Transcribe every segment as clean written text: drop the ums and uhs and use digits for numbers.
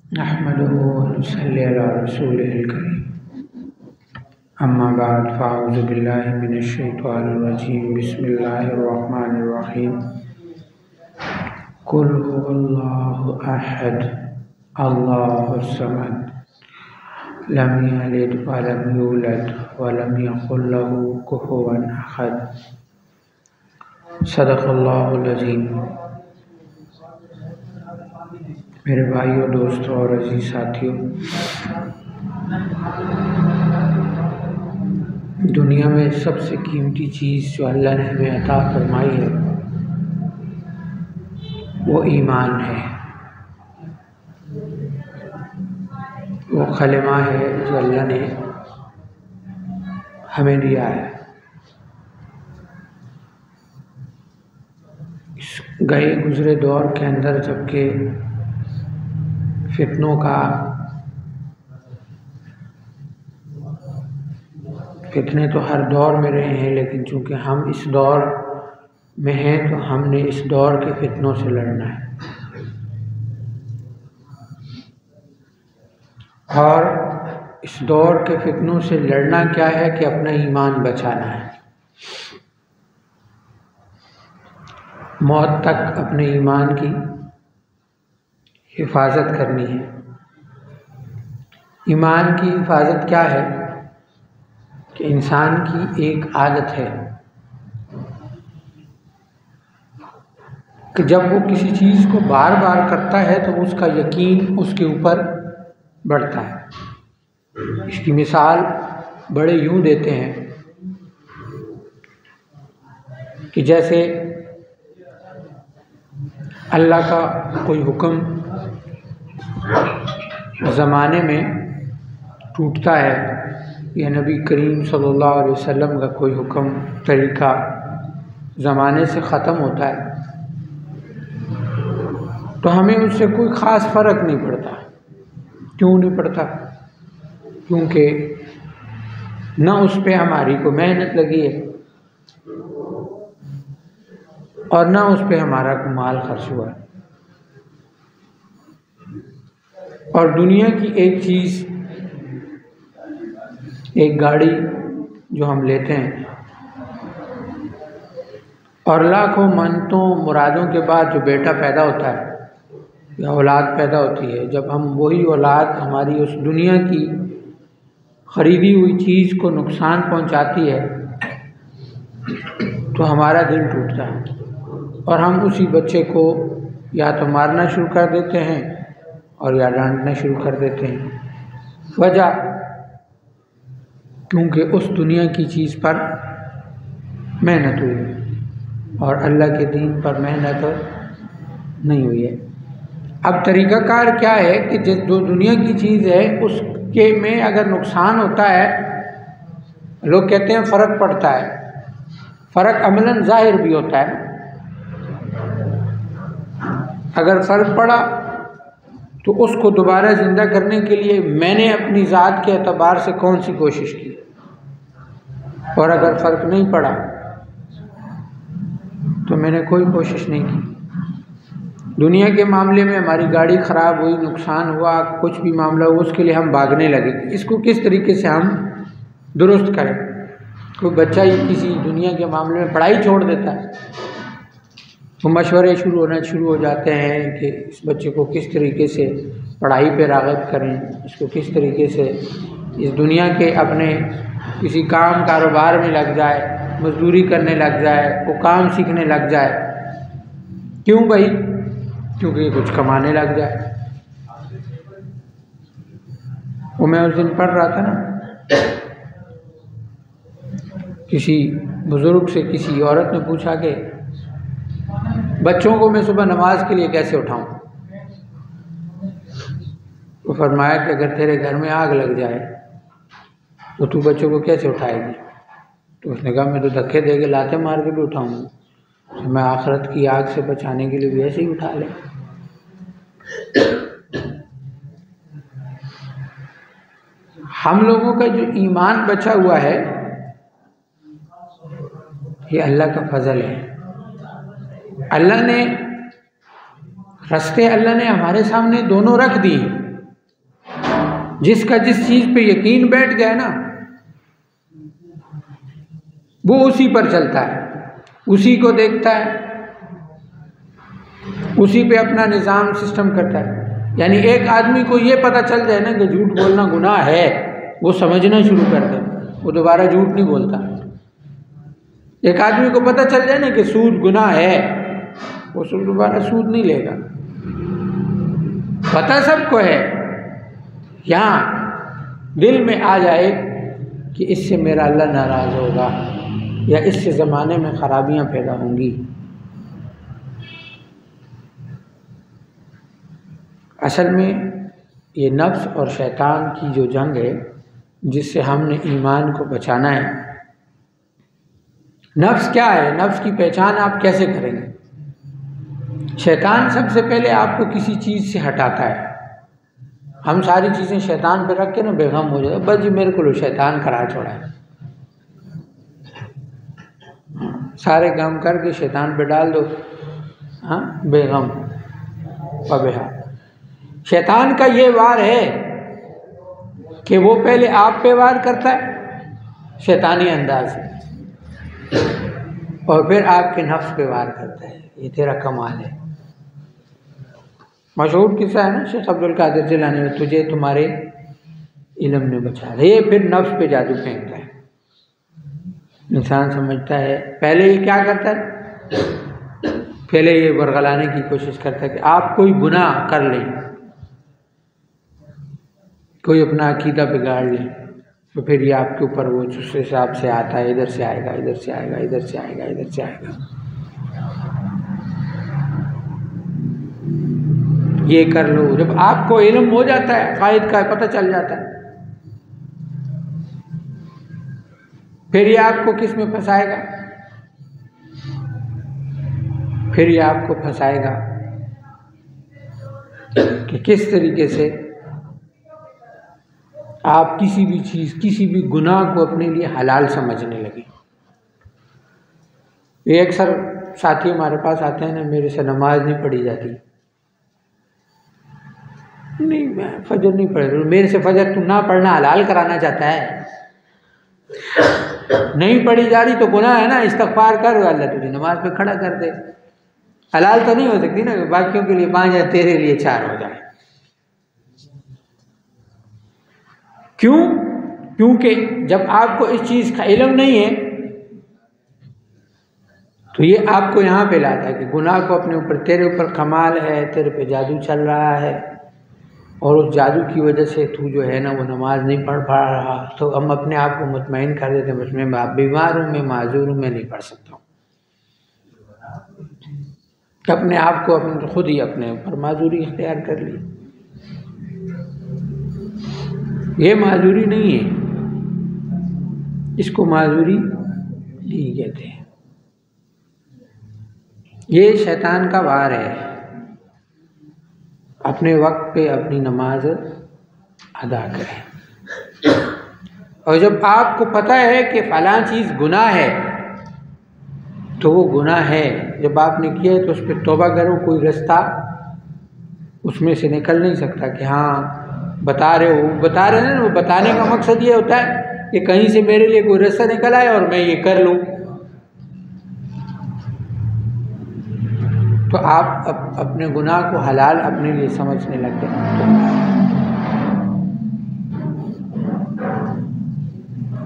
नहमदुहु व नसल्ली अला रसूलिहिल करीम। अम्मा बाद फ़अऊज़ु बिल्लाहि मिनश शैतानिर रजीम। बिस्मिल्लाहिर रहमानिर रहीम। कुल हुवल्लाहु अहद अल्लाहुस समद लम यलिद व लम यूलद व लम यकुल लहू कुफुवन अहद। सदक़ल्लाहुल अज़ीम। मेरे भाइयों, दोस्तों और अजीज साथियों, दुनिया में सबसे कीमती चीज़ जो अल्लाह ने हमें अता फरमाई है वो ईमान है। वो कलिमा है जो अल्लाह ने हमें दिया है। इस गए गुजरे दौर के अंदर जबकि फितने तो हर दौर में रहे हैं, लेकिन चूँकि हम इस दौर में हैं तो हमने इस दौर के फितनों से लड़ना है। और इस दौर के फितनों से लड़ना क्या है कि अपना ईमान बचाना है। मौत तक अपने ईमान की हिफाजत करनी है। ईमान की हिफाजत क्या है कि इंसान की एक आदत है कि जब वो किसी चीज़ को बार बार करता है तो उसका यकीन उसके ऊपर बढ़ता है। इसकी मिसाल बड़े यूँ देते हैं कि जैसे अल्लाह का कोई हुक्म ज़माने में टूटता है या नबी करीम सल्लल्लाहु अलैहि वसल्लम का कोई हुक्म तरीक़ा ज़माने से ख़त्म होता है तो हमें उससे कोई ख़ास फ़र्क नहीं पड़ता। क्यों नहीं पड़ता? क्योंकि न उस पर हमारी को मेहनत लगी है और न उस पर हमारा को माल खर्च हुआ है। और दुनिया की एक चीज़, एक गाड़ी जो हम लेते हैं और लाखों मन्नतों मुरादों के बाद जो बेटा पैदा होता है या औलाद पैदा होती है, जब हम वही औलाद हमारी उस दुनिया की ख़रीदी हुई चीज़ को नुकसान पहुंचाती है तो हमारा दिल टूटता है और हम उसी बच्चे को या तो मारना शुरू कर देते हैं और या डांटना शुरू कर देते हैं। वजह क्योंकि उस दुनिया की चीज़ पर मेहनत हुई और अल्लाह के दीन पर मेहनत नहीं हुई है। अब तरीक़ाकार क्या है कि जिस जो दुनिया की चीज़ है उसके में अगर नुकसान होता है, लोग कहते हैं फ़र्क पड़ता है। फ़र्क अमलन ज़ाहिर भी होता है। अगर फ़र्क पड़ा तो उसको दोबारा ज़िंदा करने के लिए मैंने अपनी ज़ात के एतबार से कौन सी कोशिश की, और अगर फ़र्क नहीं पड़ा तो मैंने कोई कोशिश नहीं की। दुनिया के मामले में हमारी गाड़ी ख़राब हुई, नुकसान हुआ, कुछ भी मामला हुआ, उसके लिए हम भागने लगे। इसको किस तरीके से हम दुरुस्त करें? कोई बच्चा ही किसी दुनिया के मामले में पढ़ाई छोड़ देता है तो मशवरे शुरू हो जाते हैं कि इस बच्चे को किस तरीके से पढ़ाई पे राग़िब करें, इसको किस तरीके से इस दुनिया के अपने किसी काम कारोबार में लग जाए, मजदूरी करने लग जाए, वो काम सीखने लग जाए। क्यों भाई? क्योंकि कुछ कमाने लग जाए। वो मैं उस दिन पढ़ रहा था ना, किसी बुज़ुर्ग से किसी औरत ने पूछा कि बच्चों को मैं सुबह नमाज के लिए कैसे उठाऊं? तो फरमाया कि अगर तेरे घर में आग लग जाए तो तू बच्चों को कैसे उठाएगी? तो उसने कहा मैं तो धक्के दे के लाते मार के भी उठाऊंगा, तो मैं आखिरत की आग से बचाने के लिए भी ऐसे ही उठा ले। हम लोगों का जो ईमान बचा हुआ है ये अल्लाह का फजल है। अल्लाह ने रास्ते हमारे सामने दोनों रख दिए जिसका जिस चीज पे यकीन बैठ गया ना वो उसी पर चलता है, उसी को देखता है, उसी पे अपना निज़ाम सिस्टम करता है। यानी एक आदमी को ये पता चल जाए ना कि झूठ बोलना गुनाह है, वो समझना शुरू कर दे, वो दोबारा झूठ नहीं बोलता। एक आदमी को पता चल जाए ना कि सूद गुनाह है, वो दोबारा सूद नहीं लेगा। पता सबको है, यहाँ दिल में आ जाए कि इससे मेरा अल्लाह नाराज़ होगा या इससे ज़माने में खराबियाँ पैदा होंगी। असल में ये नफ्स और शैतान की जो जंग है, जिससे हमने ईमान को बचाना है। नफ्स क्या है, नफ्स की पहचान आप कैसे करेंगे? शैतान सबसे पहले आपको किसी चीज़ से हटाता है। हम सारी चीज़ें शैतान पे रख के ना बेगम हो जाए, बस जी मेरे को लो शैतान करा छोड़ा है, सारे काम करके शैतान पे डाल दो, हाँ बेगम पबेहा। शैतान का ये वार है कि वो पहले आप पे वार करता है शैतानी अंदाज से, और फिर आपके नफ्स पे वार करता है। ये तेरा कमाल है। मशहूर किस्सा है ना शेख अब्दुल कादिर जिलानी में, तुझे तुम्हारे इल्म ने बचा दिया। ये फिर नफ्स पे जादू फेंकता है। इंसान समझता है, पहले ये क्या करता है, पहले ये बरगलाने की कोशिश करता है कि आप कोई गुनाह कर लें, कोई अपना अकीदा बिगाड़ ले, तो फिर ये आपके ऊपर वो जिस हिसाब से आता है, इधर से आएगा, इधर से आएगा, इधर से आएगा, इधर से आएगा, ये कर लो। जब आपको इल्म हो जाता है, कायद का पता चल जाता है, फिर ये आपको किस में फंसाएगा, फिर ये आपको फंसाएगा कि किस तरीके से आप किसी भी चीज़, किसी भी गुनाह को अपने लिए हलाल समझने लगे। ये अक्सर साथी हमारे पास आते हैं ना, मेरे से नमाज नहीं पढ़ी जाती, नहीं मैं फजर नहीं पढ़ रहा, मेरे से फजर तू ना पढ़ना हलाल कराना चाहता है, नहीं पढ़ी जा रही तो गुनाह है ना, इस्तगफार कर, अल्लाह तुझे नमाज पे खड़ा कर दे। हलाल तो नहीं हो सकती ना, बाकियों के लिए 5 है, तेरे लिए 4 हो जाए। क्यों? क्योंकि जब आपको इस चीज़ का इल्म नहीं है तो ये आपको यहाँ पे लाता है कि गुनाह को अपने ऊपर, तेरे ऊपर कमाल है, तेरे पे जादू चल रहा है, और उस जादू की वजह से तू जो है ना वो नमाज नहीं पढ़ पा रहा। तो हम अपने आप को मुतमईन कर देते हैं, बस मैं बीमार हूँ, मैं माजूर हूँ, मैं नहीं पढ़ सकता हूँ। अपने आप को अपने खुद ही अपने ऊपर माजूरी इख्तियार कर ली। ये माजूरी नहीं है, इसको माजूरी नहीं कहते हैं। ये शैतान का वार है। अपने वक्त पे अपनी नमाज अदा करें, और जब आपको पता है कि फ़लाँ चीज़ गुनाह है तो वो गुनाह है, जब आपने किया है तो उस पर तौबा करो। कोई रास्ता उसमें से निकल नहीं सकता कि हाँ बता रहे हो, बता रहे हैं ना, वो बताने का मकसद ये होता है कि कहीं से मेरे लिए कोई रास्ता निकल आए और मैं ये कर लूँ। तो आप अपने गुनाह को हलाल अपने लिए समझने लगते हैं।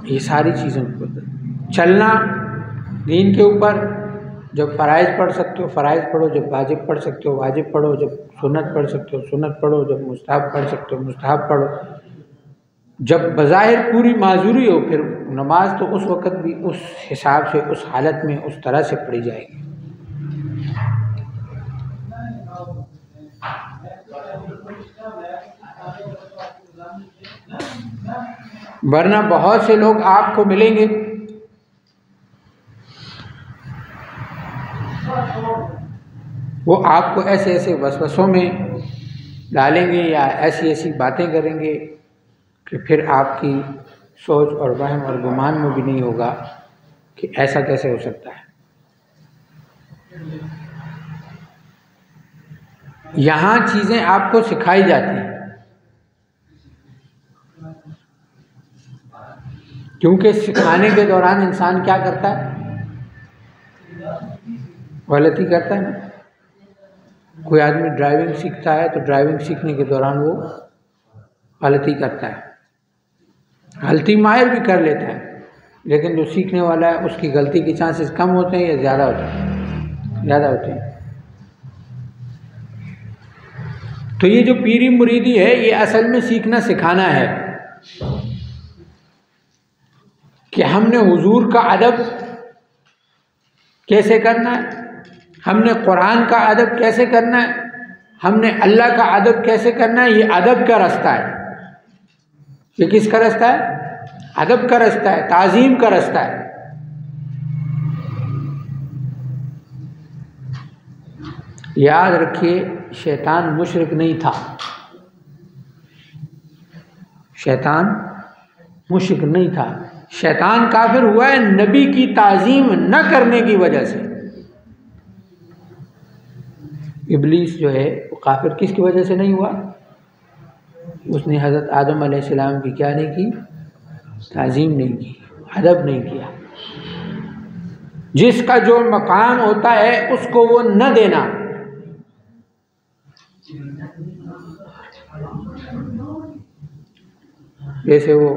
ये सारी चीज़ों को चलना दीन के ऊपर, जब फ़राइज़ पढ़ सकते हो फ़राइज़ पढ़ो, जब वाजिब पढ़ सकते हो वाजिब पढ़ो, जब सुन्नत पढ़ सकते हो सुन्नत पढ़ो, जब मुस्ताहब पढ़ सकते हो मुस्ताहब पढ़ो। जब बज़ाहिर पूरी माजूरी हो, फिर नमाज तो उस वक़्त भी उस हिसाब से, उस हालत में, उस तरह से पढ़ी जाएगी। वरना बहुत से लोग आपको मिलेंगे वो आपको ऐसे ऐसे वसवसों में डालेंगे या ऐसी ऐसी बातें करेंगे कि फिर आपकी सोच और वहम और गुमान में भी नहीं होगा कि ऐसा कैसे हो सकता है। यहाँ चीज़ें आपको सिखाई जाती हैं, क्योंकि सिखाने के दौरान इंसान क्या करता है, गलती करता है ना। कोई आदमी ड्राइविंग सीखता है तो ड्राइविंग सीखने के दौरान वो गलती करता है, गलती माहिर भी कर लेता है, लेकिन जो सीखने वाला है उसकी गलती के चांसेस कम होते हैं या ज़्यादा होते हैं? ज़्यादा होते हैं। तो ये जो पीरी मुरीदी है ये असल में सीखना सिखाना है कि हमने हुजूर का अदब कैसे करना है, हमने कुरान का अदब कैसे करना है, हमने अल्लाह का अदब कैसे करना है। ये अदब का रास्ता है। ये किसका रास्ता है? अदब का रास्ता है, ताज़ीम का रास्ता है। याद रखिए, शैतान मुशरिक नहीं था, शैतान मुशरिक नहीं था। शैतान काफिर हुआ है नबी की ताज़ीम न करने की वजह से। इब्लीस जो है वो काफिर किसकी वजह से नहीं हुआ? उसने हज़रत आदम अलैहिस्सलाम की क्या नहीं की? ताज़ीम नहीं की, अदब नहीं किया। जिसका जो मकाम होता है उसको वो न देना। जैसे वो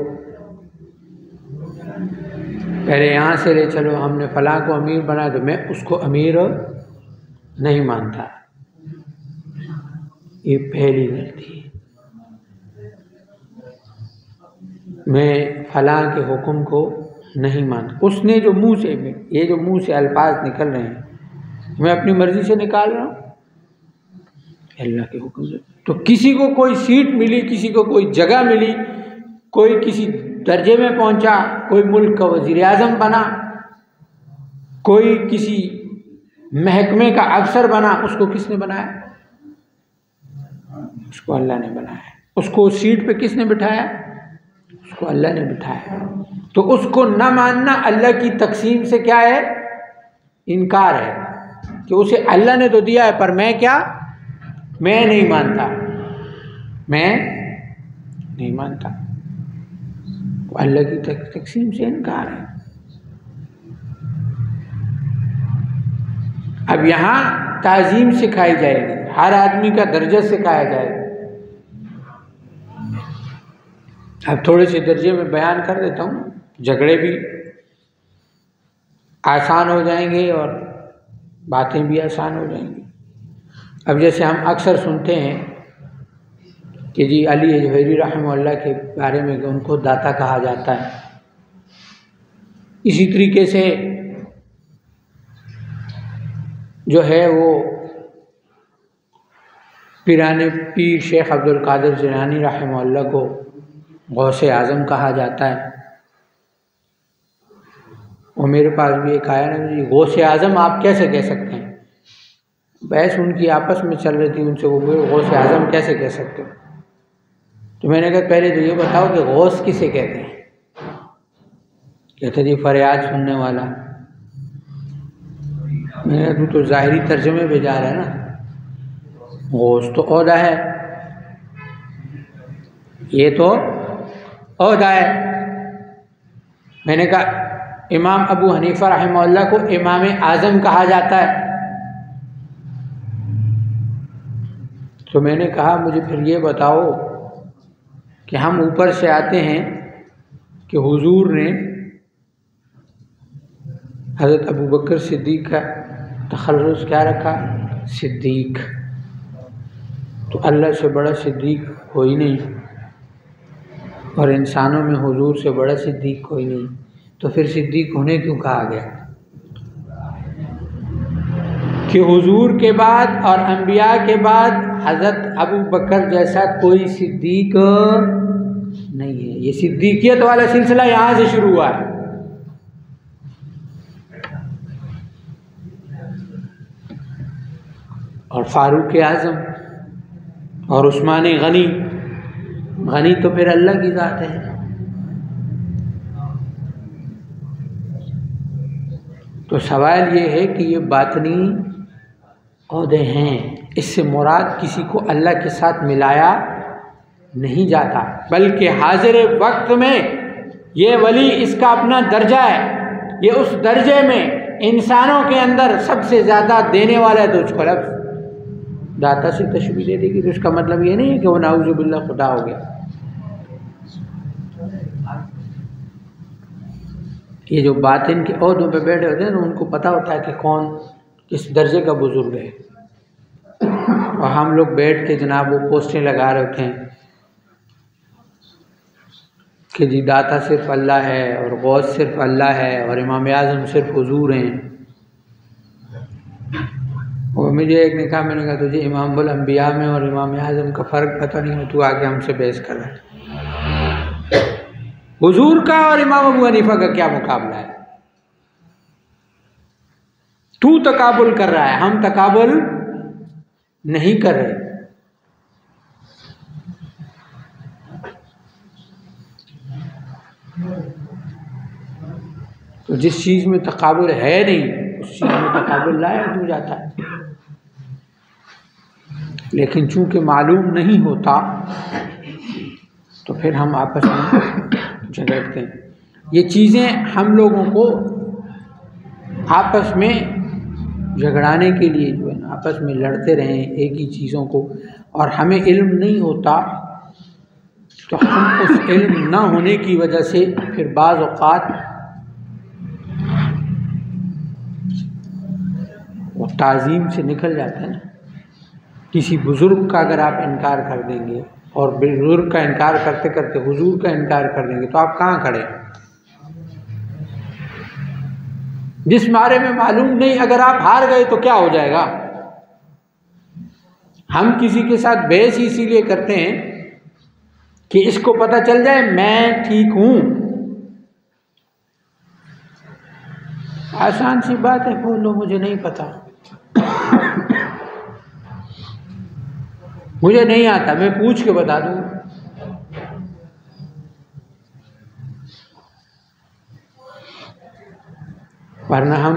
पहले यहाँ से ले चलो, हमने फलां को अमीर बना, तो मैं उसको अमीर नहीं मानता। ये पहली गलती है। मैं फलां के हुक्म को नहीं मानता। उसने जो मुंह से, ये जो मुंह से अल्फाज निकल रहे हैं, मैं अपनी मर्जी से निकाल रहा हूँ अल्लाह के हुक्म से। तो किसी को कोई सीट मिली, किसी को कोई जगह मिली, कोई किसी दर्जे में पहुंचा, कोई मुल्क का वज़ीर आज़म बना, कोई किसी महकमे का अफसर बना, उसको किसने बनाया? उसको अल्लाह ने बनाया। उसको सीट पे किसने बिठाया? उसको अल्लाह ने बिठाया। तो उसको न मानना अल्लाह की तकसीम से क्या है? इनकार है कि उसे अल्लाह ने तो दिया है, पर मैं क्या, मैं नहीं मानता, मैं नहीं मानता। अल्लाह की तकसीम से इनकार है। अब यहाँ ताज़ीम सिखाई जाएगी, हर आदमी का दर्जा सिखाया जाएगा। अब थोड़े से दर्जे में बयान कर देता हूँ, झगड़े भी आसान हो जाएंगे और बातें भी आसान हो जाएंगी। अब जैसे हम अक्सर सुनते हैं कि जी अली अजहरी रहमतुल्लाह के बारे में उनको दाता कहा जाता है। इसी तरीके से जो है वो पीराने पीर शेख अब्दुल कादिर जिलानी रहमतुल्लाह को गौसे आज़म कहा जाता है। और मेरे पास भी एक आया ना जी, गौसे आज़म आप कैसे कह सकते हैं? बहस उनकी आपस में चल रही थी, उनसे वो गौसे आज़म कैसे कह सकते हो? तो मैंने कहा पहले तो ये बताओ कि गौस किसे कहते हैं? कहते जी फरियाद सुनने वाला। मैंने कहा तू तो ज़ाहिरी तर्जुमे पे जा रहा है ना, गौस तो ओहदा है, ये तो ओहदा है। मैंने कहा इमाम अबू हनीफा रहमतुल्लाह को इमाम आज़म कहा जाता है। तो मैंने कहा मुझे फिर ये बताओ कि हम ऊपर से आते हैं कि हुजूर ने हज़रत अबू बकर सिद्दीक़ का तखल्लुस क्या रखा? सिद्दीक़। तो अल्लाह से बड़ा सिद्दीक़ कोई नहीं, और इंसानों में हुजूर से बड़ा सिद्दीक़ कोई नहीं। तो फिर सिद्दीक़ उन्हें क्यों कहा गया? कि हुजूर के बाद और अंबिया के बाद हज़रत अबू बकर जैसा कोई सिद्दीक़ नहीं है। ये सिद्दीकियत वाला सिलसिला यहाँ से शुरू हुआ है। और फारूक आज़म और उस्मान गनी, गनी तो फिर अल्लाह की ज़ात है। तो सवाल ये है कि ये बातनी ओहदे हैं, इससे मुराद किसी को अल्लाह के साथ मिलाया नहीं जाता, बल्कि हाजिर वक्त में ये वली, इसका अपना दर्जा है, ये उस दर्जे में इंसानों के अंदर सबसे ज़्यादा देने वाला है, तो उसको लफ्ज़ दाता से तशबीह दे देगी। तो उसका मतलब ये नहीं है कि वो नाउज़ु बिल्लाह खुदा हो गया। ये जो बातिन के ओहदों पे बैठे होते हैं ना, उनको पता होता है कि कौन किस दर्जे का बुजुर्ग है। और हम लोग बैठ के जनाब वो पोस्टें लगा रहे होते हैं कि जी दाता सिर्फ अल्लाह है और गौस सिर्फ अल्लाह है और इमाम आज़म सिर्फ हुजूर हैं। और मुझे एक ने कहा, मैंने कहा तुझे इमामुल अंबिया में और इमाम आज़म का फ़र्क पता नहीं है, तू आके हमसे बहस कर रहा है। हुजूर का और इमाम अबू हनीफा का क्या मुकाबला है? तू तकाबुल कर रहा है, हम तकाबुल नहीं कर रहे। तो जिस चीज़ में तकाबुल है नहीं, उस चीज़ में तकाबुल लायक हो जाता है। लेकिन चूंकि मालूम नहीं होता तो फिर हम आपस में झगड़ते हैं। ये चीज़ें हम लोगों को आपस में झगड़ाने के लिए जो है ना, आपस में लड़ते रहें एक ही चीज़ों को, और हमें इल्म नहीं होता तो हम उस इल्म ना होने की वजह से फिर बाज़ औक़ात वो ताज़ीम से निकल जाता है ना। किसी बुज़ुर्ग का अगर आप इनकार कर देंगे और बुज़ुर्ग का इनकार करते करते हुजूर का इनकार कर देंगे तो आप कहाँ खड़े? जिस बारे में मालूम नहीं, अगर आप हार गए तो क्या हो जाएगा? हम किसी के साथ बहस इसीलिए करते हैं कि इसको पता चल जाए मैं ठीक हूं। आसान सी बात है, बोलो मुझे नहीं पता, मुझे नहीं आता, मैं पूछ के बता दूं। वरना हम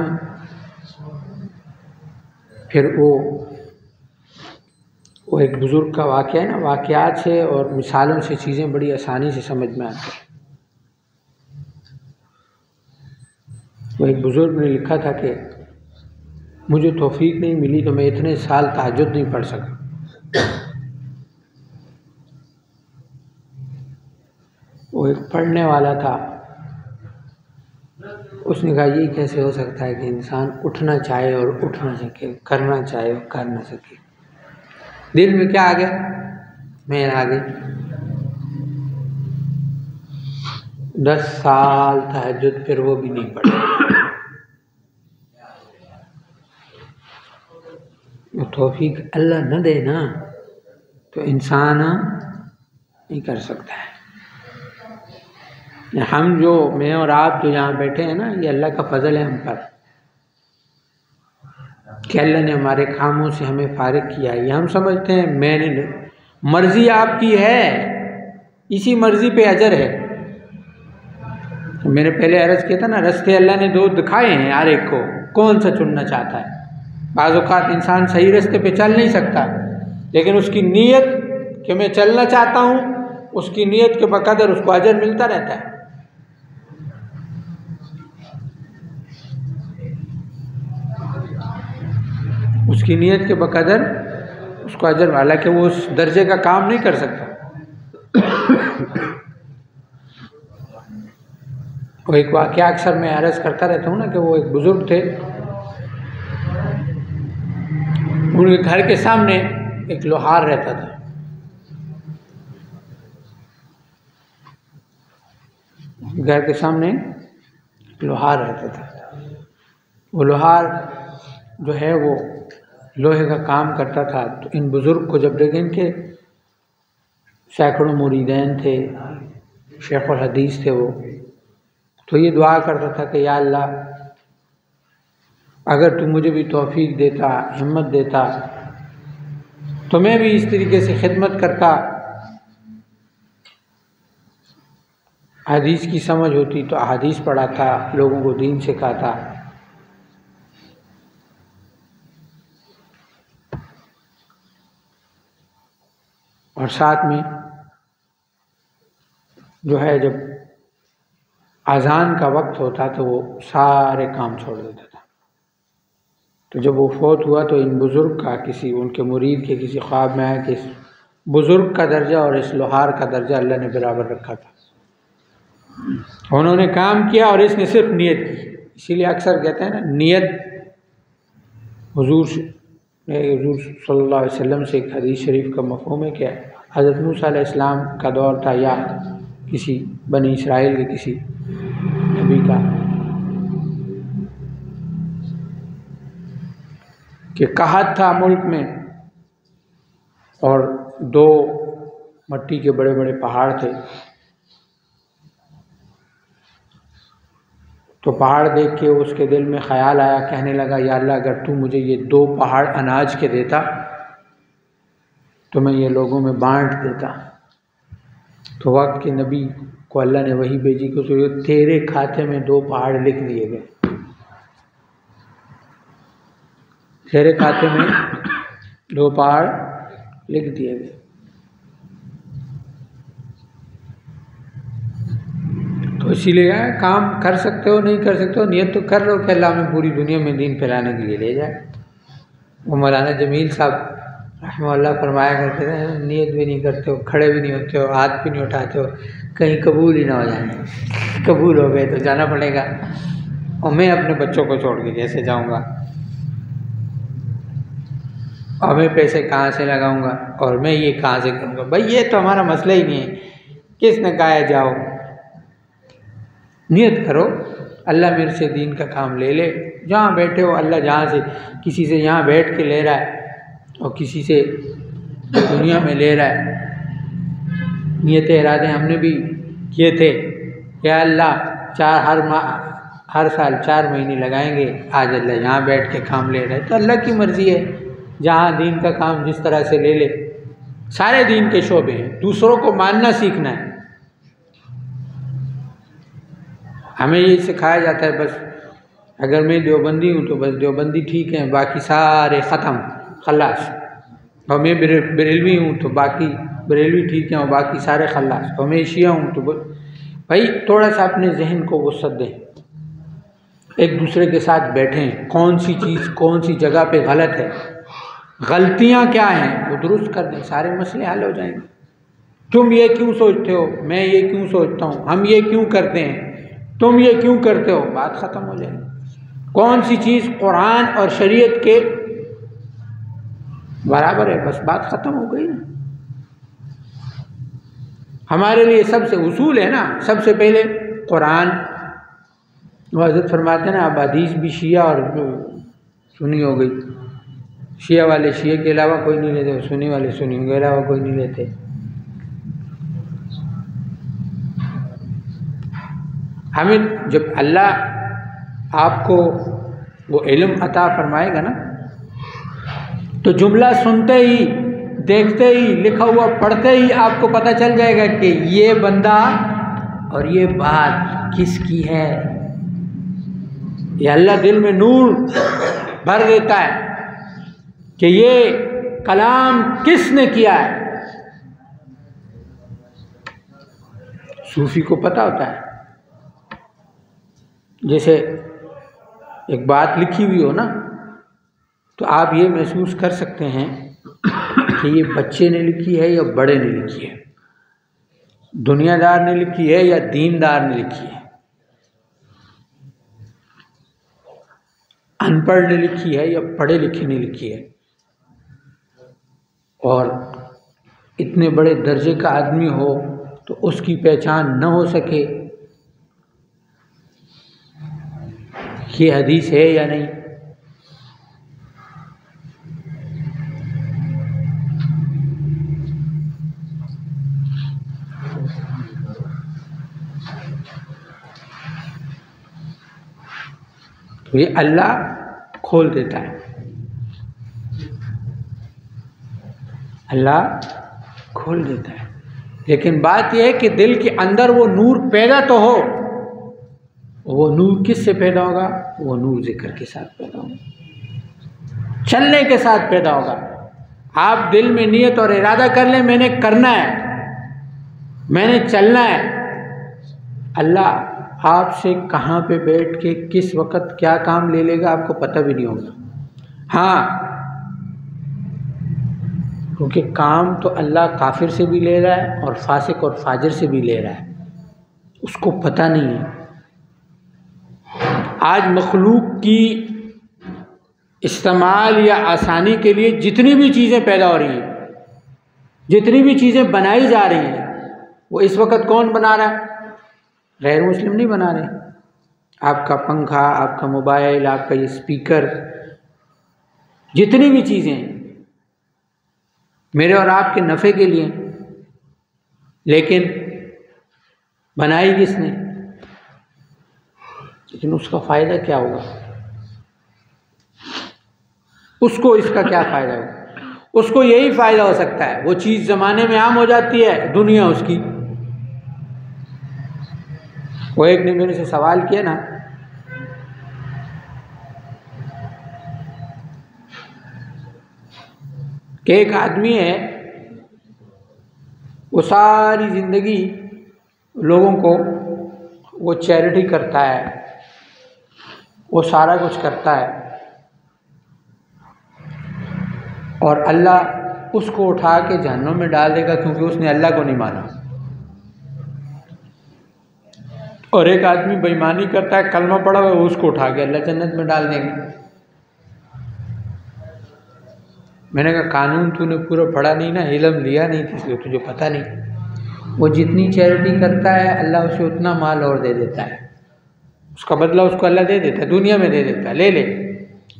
फिर वो एक बुज़ुर्ग का वाक़या है ना, वाक़यात से और मिसालों से चीज़ें बड़ी आसानी से समझ में आती हैं। वो एक बुज़ुर्ग ने लिखा था कि मुझे तौफीक नहीं मिली तो मैं इतने साल तहज्जुद नहीं पढ़ सका। वो एक पढ़ने वाला था, उसने कहा ये कैसे हो सकता है कि इंसान उठना चाहे और उठ ना सके, करना चाहे और कर ना सके। दिल में क्या आ गया? मैं आ गई। 10 साल तहज्जुद, फिर वो भी नहीं पढ़ा। तौफीक अल्लाह न दे ना तो इंसान नहीं कर सकता है। हम जो, मैं और आप जो यहाँ बैठे हैं ना, ये अल्लाह का फजल है हम पर कि अल्लाह ने हमारे कामों से हमें फारिग किया है। ये हम समझते हैं मैंने, मर्जी आपकी है, इसी मर्जी पे अजर है। मैंने पहले अर्ज़ किया था ना, रास्ते अल्लाह ने 2 दिखाए हैं हर एक को, कौन सा चुनना चाहता है। बाज़ औक़ात इंसान सही रास्ते पे चल नहीं सकता, लेकिन उसकी नीयत कि मैं चलना चाहता हूँ, उसकी नीयत के बक़दर उसको अजर मिलता रहता है। उसकी नीयत के बक़दर उसको अजर, हालांकि वो उस दर्जे का काम नहीं कर सकता। वो एक वाक़या अक्सर मैं अर्ज़ करता रहता हूँ ना कि वो एक बुज़ुर्ग थे, उनके घर के सामने एक लोहार रहता था। घर के सामने लोहार रहता था। वो लोहार जो है वो लोहे का काम करता था। तो इन बुज़ुर्ग को जब देखें, इनके सैकड़ों मुरीदैन थे, शेखुल हदीस थे वो, तो ये दुआ करता था कि या अल्लाह, अगर तू मुझे भी तौफीक देता, हिम्मत देता, तो मैं भी इस तरीके से खिदमत करता, हदीस की समझ होती तो हदीस पढ़ाता, लोगों को दीन सिखाता। और साथ में जो है, जब अजान का वक्त होता तो वो सारे काम छोड़ देता था। तो जब वो फौत हुआ तो इन बुज़ुर्ग का किसी उनके मुरीद के किसी ख्वाब में आया कि इस बुज़ुर्ग का दर्जा और इस लोहार का दर्जा अल्लाह ने बराबर रखा था। उन्होंने काम किया और इसने सिर्फ नियत की। इसीलिए अक्सर कहते हैं ना, नियत हुजूर सल्लल्लाहु अलैहि वसल्लम से एक हदीस शरीफ का मफ़हूम है कि हज़रत मूसा अलैहिस्सलाम का दौर था या किसी बनी इसराइल के किसी नबी का, कि कहत था मुल्क में और 2 मट्टी के बड़े बड़े पहाड़ थे। तो पहाड़ देख के उसके दिल में ख्याल आया, कहने लगा या अल्लाह अगर तू मुझे ये 2 पहाड़ अनाज के देता तो मैं ये लोगों में बांट देता। तो वक्त के नबी को अल्लाह ने वही भेजी कि तेरे खाते में 2 पहाड़ लिख दिए गए, तेरे खाते में 2 पहाड़ लिख दिए गए। तो इसीलिए काम कर सकते हो नहीं कर सकते हो, नियत तो कर लो कि अल्लाह हमें पूरी दुनिया में दीन फैलाने के लिए ले जाए। वो मौलाना जमील साहब रहमतुल्लाह फरमाया करते थे, नियत भी नहीं करते हो, खड़े भी नहीं होते हो, हाथ भी नहीं उठाते हो, कहीं कबूल ही ना हो जाए। कबूल हो गए तो जाना पड़ेगा, और मैं अपने बच्चों को छोड़ के कैसे जाऊँगा, और मैं पैसे कहाँ से लगाऊंगा, और मैं ये कहाँ से करूँगा। भाई ये तो हमारा मसला ही नहीं है, किसने कहा है जाओ। नियत करो अल्लाह मेरे से दीन का काम ले ले। जहाँ बैठे हो अल्लाह जहाँ से किसी से यहाँ बैठ के ले रहा है और किसी से दुनिया में ले रहा है। नियत इरादे हमने भी किए थे कि अल्लाह हर साल 4 महीने लगाएंगे, आज अल्लाह यहाँ बैठ के काम ले रहा है। तो अल्लाह की मर्ज़ी है, जहाँ दीन का काम जिस तरह से ले ले। सारे दीन के शोबे हैं, दूसरों को मानना सीखना है। हमें ये सिखाया जाता है बस अगर मैं देवबंदी हूँ तो बस देवबंदी ठीक है, बाकी सारे ख़त्म खल्लास। और मैं बरेलवी हूँ तो बाकी बरेलवी ठीक है और बाकी सारे खल्लास। और मैं शिया हूँ तो भाई थोड़ा सा अपने जहन को वसअत दें, एक दूसरे के साथ बैठें, कौन सी चीज़ कौन सी जगह पे गलत है, गलतियाँ क्या हैं वो दुरुस्त कर दें, सारे मसले हल हो जाएंगे। तुम ये क्यों सोचते हो, मैं ये क्यों सोचता हूँ, हम ये क्यों करते हैं, तुम ये क्यों करते हो, बात ख़त्म हो जाएगी। कौन सी चीज़ कुरान और शरीयत के बराबर है, बस बात ख़त्म हो गई ना। हमारे लिए सबसे उसूल है ना, सबसे पहले कुरान। हज़रत फरमाते ना अब हदीस भी शिया और सुन्नी हो गई। शिया वाले शिया के अलावा कोई नहीं लेते, सुन्नी वाले सुन्नी के अलावा कोई नहीं लेते। हमें जब अल्लाह आपको वो इल्म अता फरमाएगा ना, तो जुमला सुनते ही, देखते ही, लिखा हुआ पढ़ते ही आपको पता चल जाएगा कि ये बंदा और ये बात किसकी है। ये अल्लाह दिल में नूर भर देता है कि ये कलाम किसने किया है। सूफी को पता होता है, जैसे एक बात लिखी हुई हो ना, तो आप ये महसूस कर सकते हैं कि ये बच्चे ने लिखी है या बड़े ने लिखी है, दुनियादार ने लिखी है या दीनदार ने लिखी है, अनपढ़ ने लिखी है या पढ़े लिखे ने लिखी है। और इतने बड़े दर्जे का आदमी हो तो उसकी पहचान न हो सके, ये हदीस है या नहीं। तो ये अल्लाह खोल देता है, अल्लाह खोल देता है। लेकिन बात यह है कि दिल के अंदर वो नूर पैदा तो हो। वो नूर किससे पैदा होगा? वो नूर जिक्र के साथ पैदा होगा, चलने के साथ पैदा होगा। आप दिल में नियत और इरादा कर लें, मैंने करना है, मैंने चलना है, अल्लाह आपसे कहाँ पे बैठ के किस वक़्त क्या काम ले लेगा आपको पता भी नहीं होगा। हाँ, क्योंकि काम तो अल्लाह काफिर से भी ले रहा है और फासिक और फाजिर से भी ले रहा है, उसको पता नहीं है। आज मखलूक की इस्तेमाल या आसानी के लिए जितनी भी चीज़ें पैदा हो रही हैं, जितनी भी चीज़ें बनाई जा रही हैं, वो इस वक्त कौन बना रहा है? गैर मुस्लिम नहीं बना रहे। आपका पंखा, आपका मोबाइल, आपका ये स्पीकर, जितनी भी चीज़ें मेरे और आपके नफ़े के लिए, लेकिन बनाई किसने? लेकिन उसका फ़ायदा क्या होगा? उसको इसका क्या फ़ायदा होगा? उसको यही फ़ायदा हो सकता है, वो चीज़ ज़माने में आम हो जाती है, दुनिया उसकी। वो एक ने मेरे से सवाल किया ना कि एक आदमी है, वो सारी ज़िंदगी लोगों को वो चैरिटी करता है, वो सारा कुछ करता है, और अल्लाह उसको उठा के जहन्नुम में डाल देगा क्योंकि उसने अल्लाह को नहीं माना। और एक आदमी बेईमानी करता है, कलमा पड़ा हुआ, उसको उठा के अल्लाह जन्नत में डाल देंगे। मैंने कहा कानून तूने पूरा पढ़ा नहीं ना, इल्म लिया नहीं, इसलिए तुझे पता नहीं। वो जितनी चैरिटी करता है अल्लाह उसे उतना माल और दे देता है, उसका बदला उसको अल्लाह दे देता है, दुनिया में दे देता है, ले ले।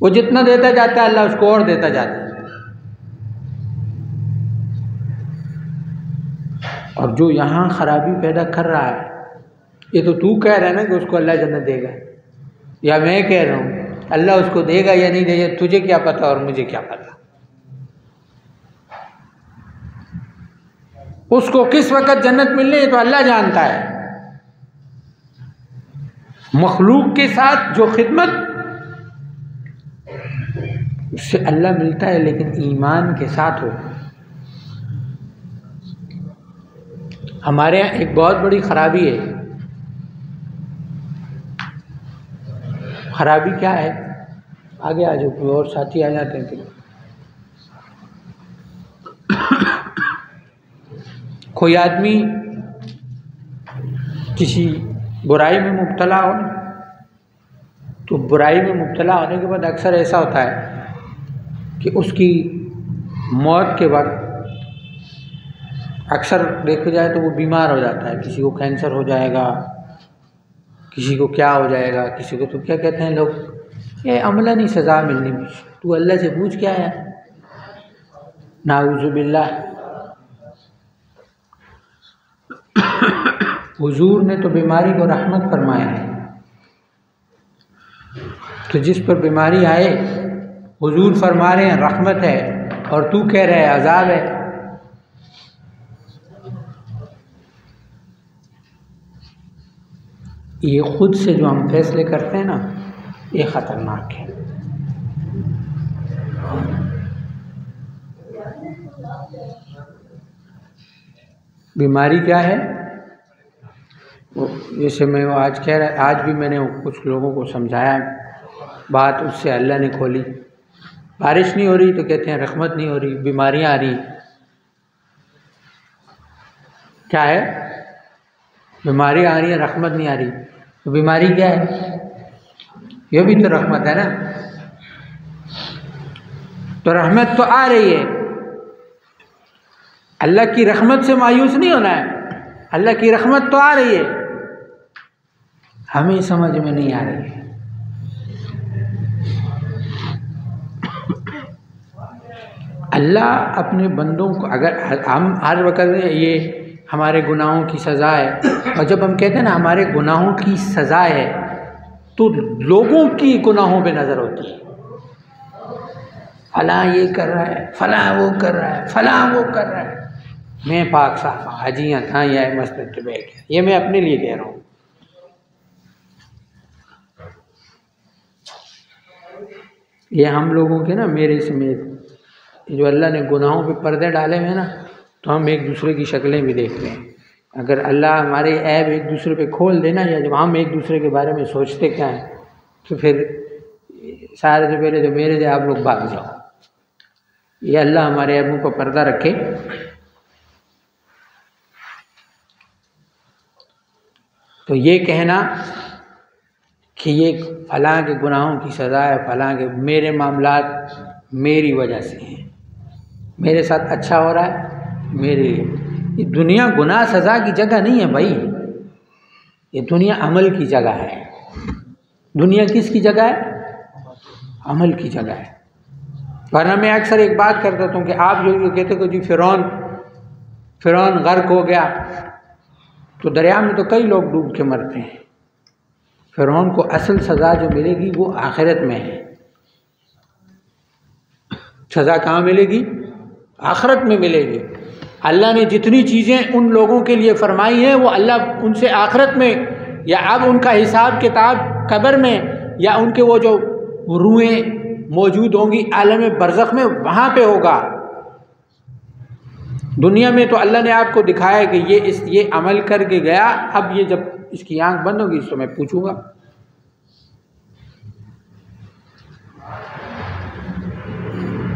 वो जितना देता जाता है अल्लाह उसको और देता जाता है। और जो यहाँ खराबी पैदा कर रहा है, ये तो तू कह रहा है ना कि उसको अल्लाह जन्नत देगा, या मैं कह रहा हूँ अल्लाह उसको देगा या नहीं देगा, तुझे क्या पता और मुझे क्या पता। उसको किस वक़्त जन्नत मिलनी है तो अल्लाह जानता है। मखलूक के साथ जो खिदमत, उससे अल्लाह मिलता है, लेकिन ईमान के साथ हो। हमारे यहाँ एक बहुत बड़ी खराबी है। खराबी क्या है? आगे आ जाओ, कोई और साथी आ जाते हैं। कोई आदमी किसी बुराई में मुब्तला हो, तो बुराई में मुब्तला होने के बाद अक्सर ऐसा होता है कि उसकी मौत के वक्त अक्सर देखा जाए तो वो बीमार हो जाता है। किसी को कैंसर हो जाएगा, किसी को क्या हो जाएगा, किसी को तो क्या कहते हैं लोग, ये अमलन सज़ा मिलनी। तू अल्लाह से पूछ क्या है, नाऊज़ु बिल्लाह। हुजूर ने तो बीमारी को रहमत फरमाया है, तो जिस पर बीमारी आए हुजूर फरमा रहे हैं रहमत है, और तू कह रहा है अजाब है। ये खुद से जो हम फैसले करते हैं ना, ये ख़तरनाक है। बीमारी क्या है? जैसे मैं आज कह रहा, आज भी मैंने कुछ लोगों को समझाया बात, उससे अल्लाह ने खोली। बारिश नहीं हो रही तो कहते हैं रहमत नहीं हो रही, बीमारियां आ रही। क्या है? बीमारी आ रही है, रहमत नहीं आ रही। तो बीमारी क्या है? यह भी तो रहमत है ना। तो रहमत तो आ रही है, अल्लाह की रहमत से मायूस नहीं होना है। अल्लाह की रहमत तो आ रही है, हमें समझ में नहीं आ रही है। अल्लाह अपने बंदों को, अगर हम हर वक्त ये हमारे गुनाहों की सज़ा है, और जब हम कहते हैं ना हमारे गुनाहों की सज़ा है, तो लोगों की गुनाहों पे नज़र होती है। फलां ये कर रहा है, फलां वो कर रहा है, फलां वो कर रहा है। मैं पाक साफ हाजियाँ था या मस्जिद पे बैठ गया, ये मैं अपने लिए कह रहा हूँ। ये हम लोगों के ना, मेरे समेत, जो अल्लाह ने गुनाहों पे पर्दे डाले हुए हैं ना, तो हम एक दूसरे की शक्लें भी देखते हैं। अगर अल्लाह हमारे ऐब एक दूसरे पे खोल देना, या जब हम एक दूसरे के बारे में सोचते क्या हैं, तो फिर सारे से पहले तो मेरे से आप लोग भाग जाओ। ये अल्लाह हमारे ऐबों पर पर्दा रखे। तो ये कहना कि ये फलां के गुनाहों की सज़ा है, फलां के मेरे मामलात मेरी वजह से हैं, मेरे साथ अच्छा हो रहा है मेरे लिए, ये दुनिया गुनाह सज़ा की जगह नहीं है भाई, ये दुनिया अमल की जगह है। दुनिया किसकी जगह है? अमल की जगह है। वरना मैं अक्सर एक बात कर देता हूँ कि आप जो कहते हो जी फ़िरौन गर्क हो गया, तो दरिया में तो कई लोग डूब के मरते हैं। फ़िरौन को असल सज़ा जो मिलेगी वो आखिरत में है। सज़ा कहाँ मिलेगी? आखिरत में मिलेगी। अल्लाह ने जितनी चीज़ें उन लोगों के लिए फरमाई हैं वो अल्लाह उनसे आखिरत में, या अब उनका हिसाब किताब कब्र में, या उनके वो जो रूहें मौजूद होंगी आलम बरज़ख में, वहाँ पे होगा। दुनिया में तो अल्लाह ने आपको दिखाया कि ये अमल करके गया, अब ये जब इसकी आंख बंद होगी तो मैं पूछूंगा।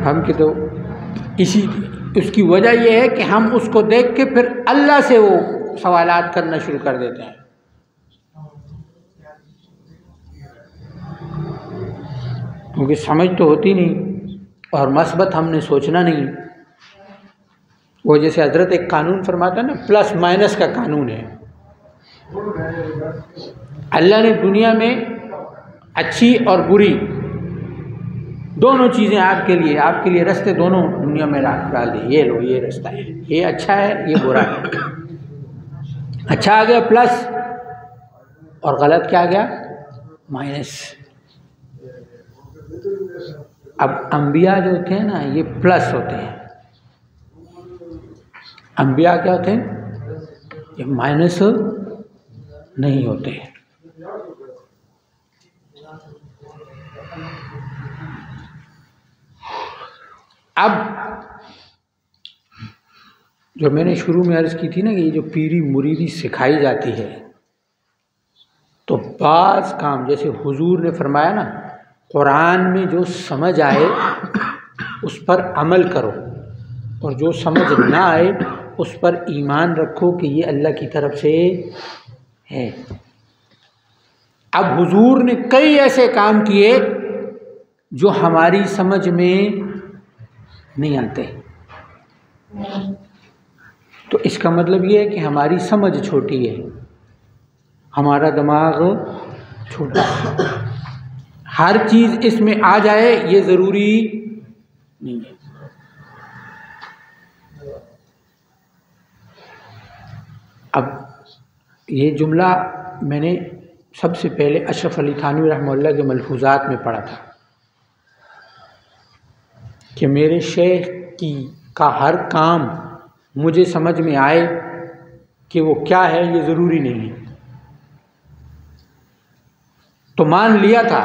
हम कि तो उसकी वजह यह है कि हम उसको देख के फिर अल्लाह से वो सवालात करना शुरू कर देते हैं। क्योंकि समझ तो होती नहीं और मस्बत हमने सोचना नहीं। वो जैसे हजरत एक कानून फरमाता है ना, प्लस माइनस का कानून है। अल्लाह ने दुनिया में अच्छी और बुरी दोनों चीज़ें आपके लिए रास्ते दोनों दुनिया में डाल दिए। ये लो, ये रास्ता है, ये अच्छा है, ये बुरा है। अच्छा आ गया प्लस, और गलत क्या आ गया? माइनस। अब अंबिया जो होते हैं ना, ये प्लस होते हैं। अंबिया क्या होते हैं? ये माइनस नहीं होते। अब जो मैंने शुरू में अर्ज़ की थी ना कि ये जो पीरी मुरीदी सिखाई जाती है, तो बाज़ काम जैसे हुजूर ने फरमाया ना, कुरान में जो समझ आए उस पर अमल करो, और जो समझ ना आए उस पर ईमान रखो कि ये अल्लाह की तरफ से है। अब हुजूर ने कई ऐसे काम किए जो हमारी समझ में नहीं आते, तो इसका मतलब ये है कि हमारी समझ छोटी है, हमारा दिमाग छोटा है। हर चीज़ इसमें आ जाए ये ज़रूरी नहीं है। अब ये जुमला मैंने सबसे पहले अशरफ अली थानवी रहमतुल्लाह के मलफूज़ात में पढ़ा था कि मेरे शेख का हर काम मुझे समझ में आए कि वो क्या है ये ज़रूरी नहीं है। तो मान लिया था,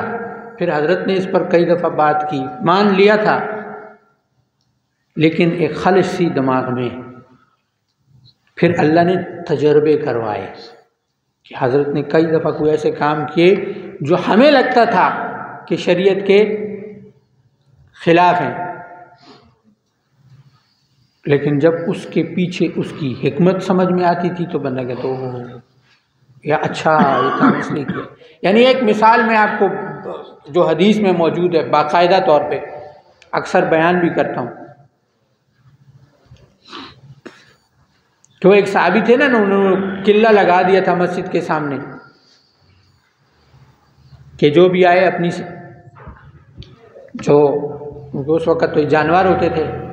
फिर हज़रत ने इस पर कई दफ़ा बात की, मान लिया था, लेकिन एक खलिश सी दिमाग में। फिर अल्लाह ने तजर्बे करवाए कि हज़रत ने कई दफ़ा कोई ऐसे काम किए जो हमें लगता था कि शरीयत के ख़िलाफ़ हैं, लेकिन जब उसके पीछे उसकी हिकमत समझ में आती थी तो बंदा कहता तो या अच्छा ये काम इसने किया। यानी एक मिसाल मैं आपको जो हदीस में मौजूद है बाकायदा तौर पे अक्सर बयान भी करता हूँ। तो एक साहबी थे ना, उन्होंने किला लगा दिया था मस्जिद के सामने कि जो भी आए अपनी, जो उस वक़्त तो जानवर होते थे,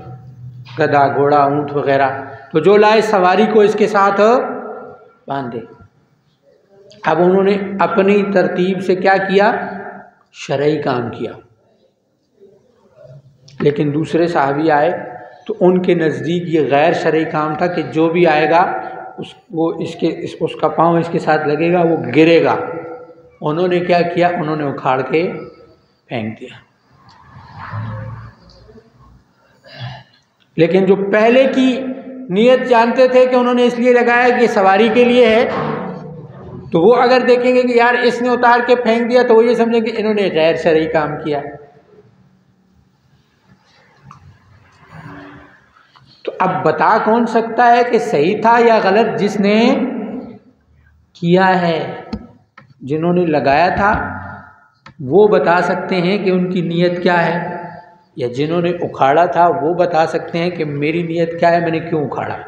गधा, घोड़ा, ऊँट वगैरह, तो जो लाए सवारी को इसके साथ बांधे। अब उन्होंने अपनी तरतीब से क्या किया? शरई काम किया। लेकिन दूसरे साहबी आए तो उनके नज़दीक ये गैर शरई काम था कि जो भी आएगा उसका पाँव इसके साथ लगेगा, वो गिरेगा। उन्होंने क्या किया? उन्होंने उखाड़ के फेंक दिया। लेकिन जो पहले की नीयत जानते थे कि उन्होंने इसलिए लगाया कि सवारी के लिए है, तो वो अगर देखेंगे कि यार इसने उतार के फेंक दिया तो वो ये समझेंगे इन्होंने गैर शरई काम किया। तो अब बता कौन सकता है कि सही था या गलत? जिसने किया है। जिन्होंने लगाया था वो बता सकते हैं कि उनकी नीयत क्या है, या जिन्होंने उखाड़ा था वो बता सकते हैं कि मेरी नीयत क्या है, मैंने क्यों उखाड़ा।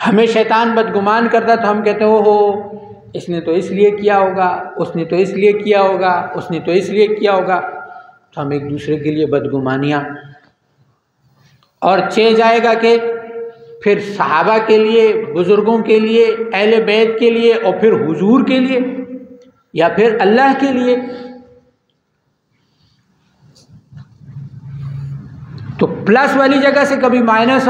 हमें शैतान बदगुमान करता तो हम कहते हो इसने तो इसलिए किया होगा, उसने तो इसलिए किया होगा, उसने तो इसलिए किया होगा। तो हम एक दूसरे के लिए बदगुमानियाँ, और चे जाएगा कि फिर सहाबा के लिए, बुजुर्गों के लिए, अहले बैत के लिए, और फिर हुजूर के लिए, या फिर अल्लाह के लिए। तो प्लस वाली जगह से कभी माइनस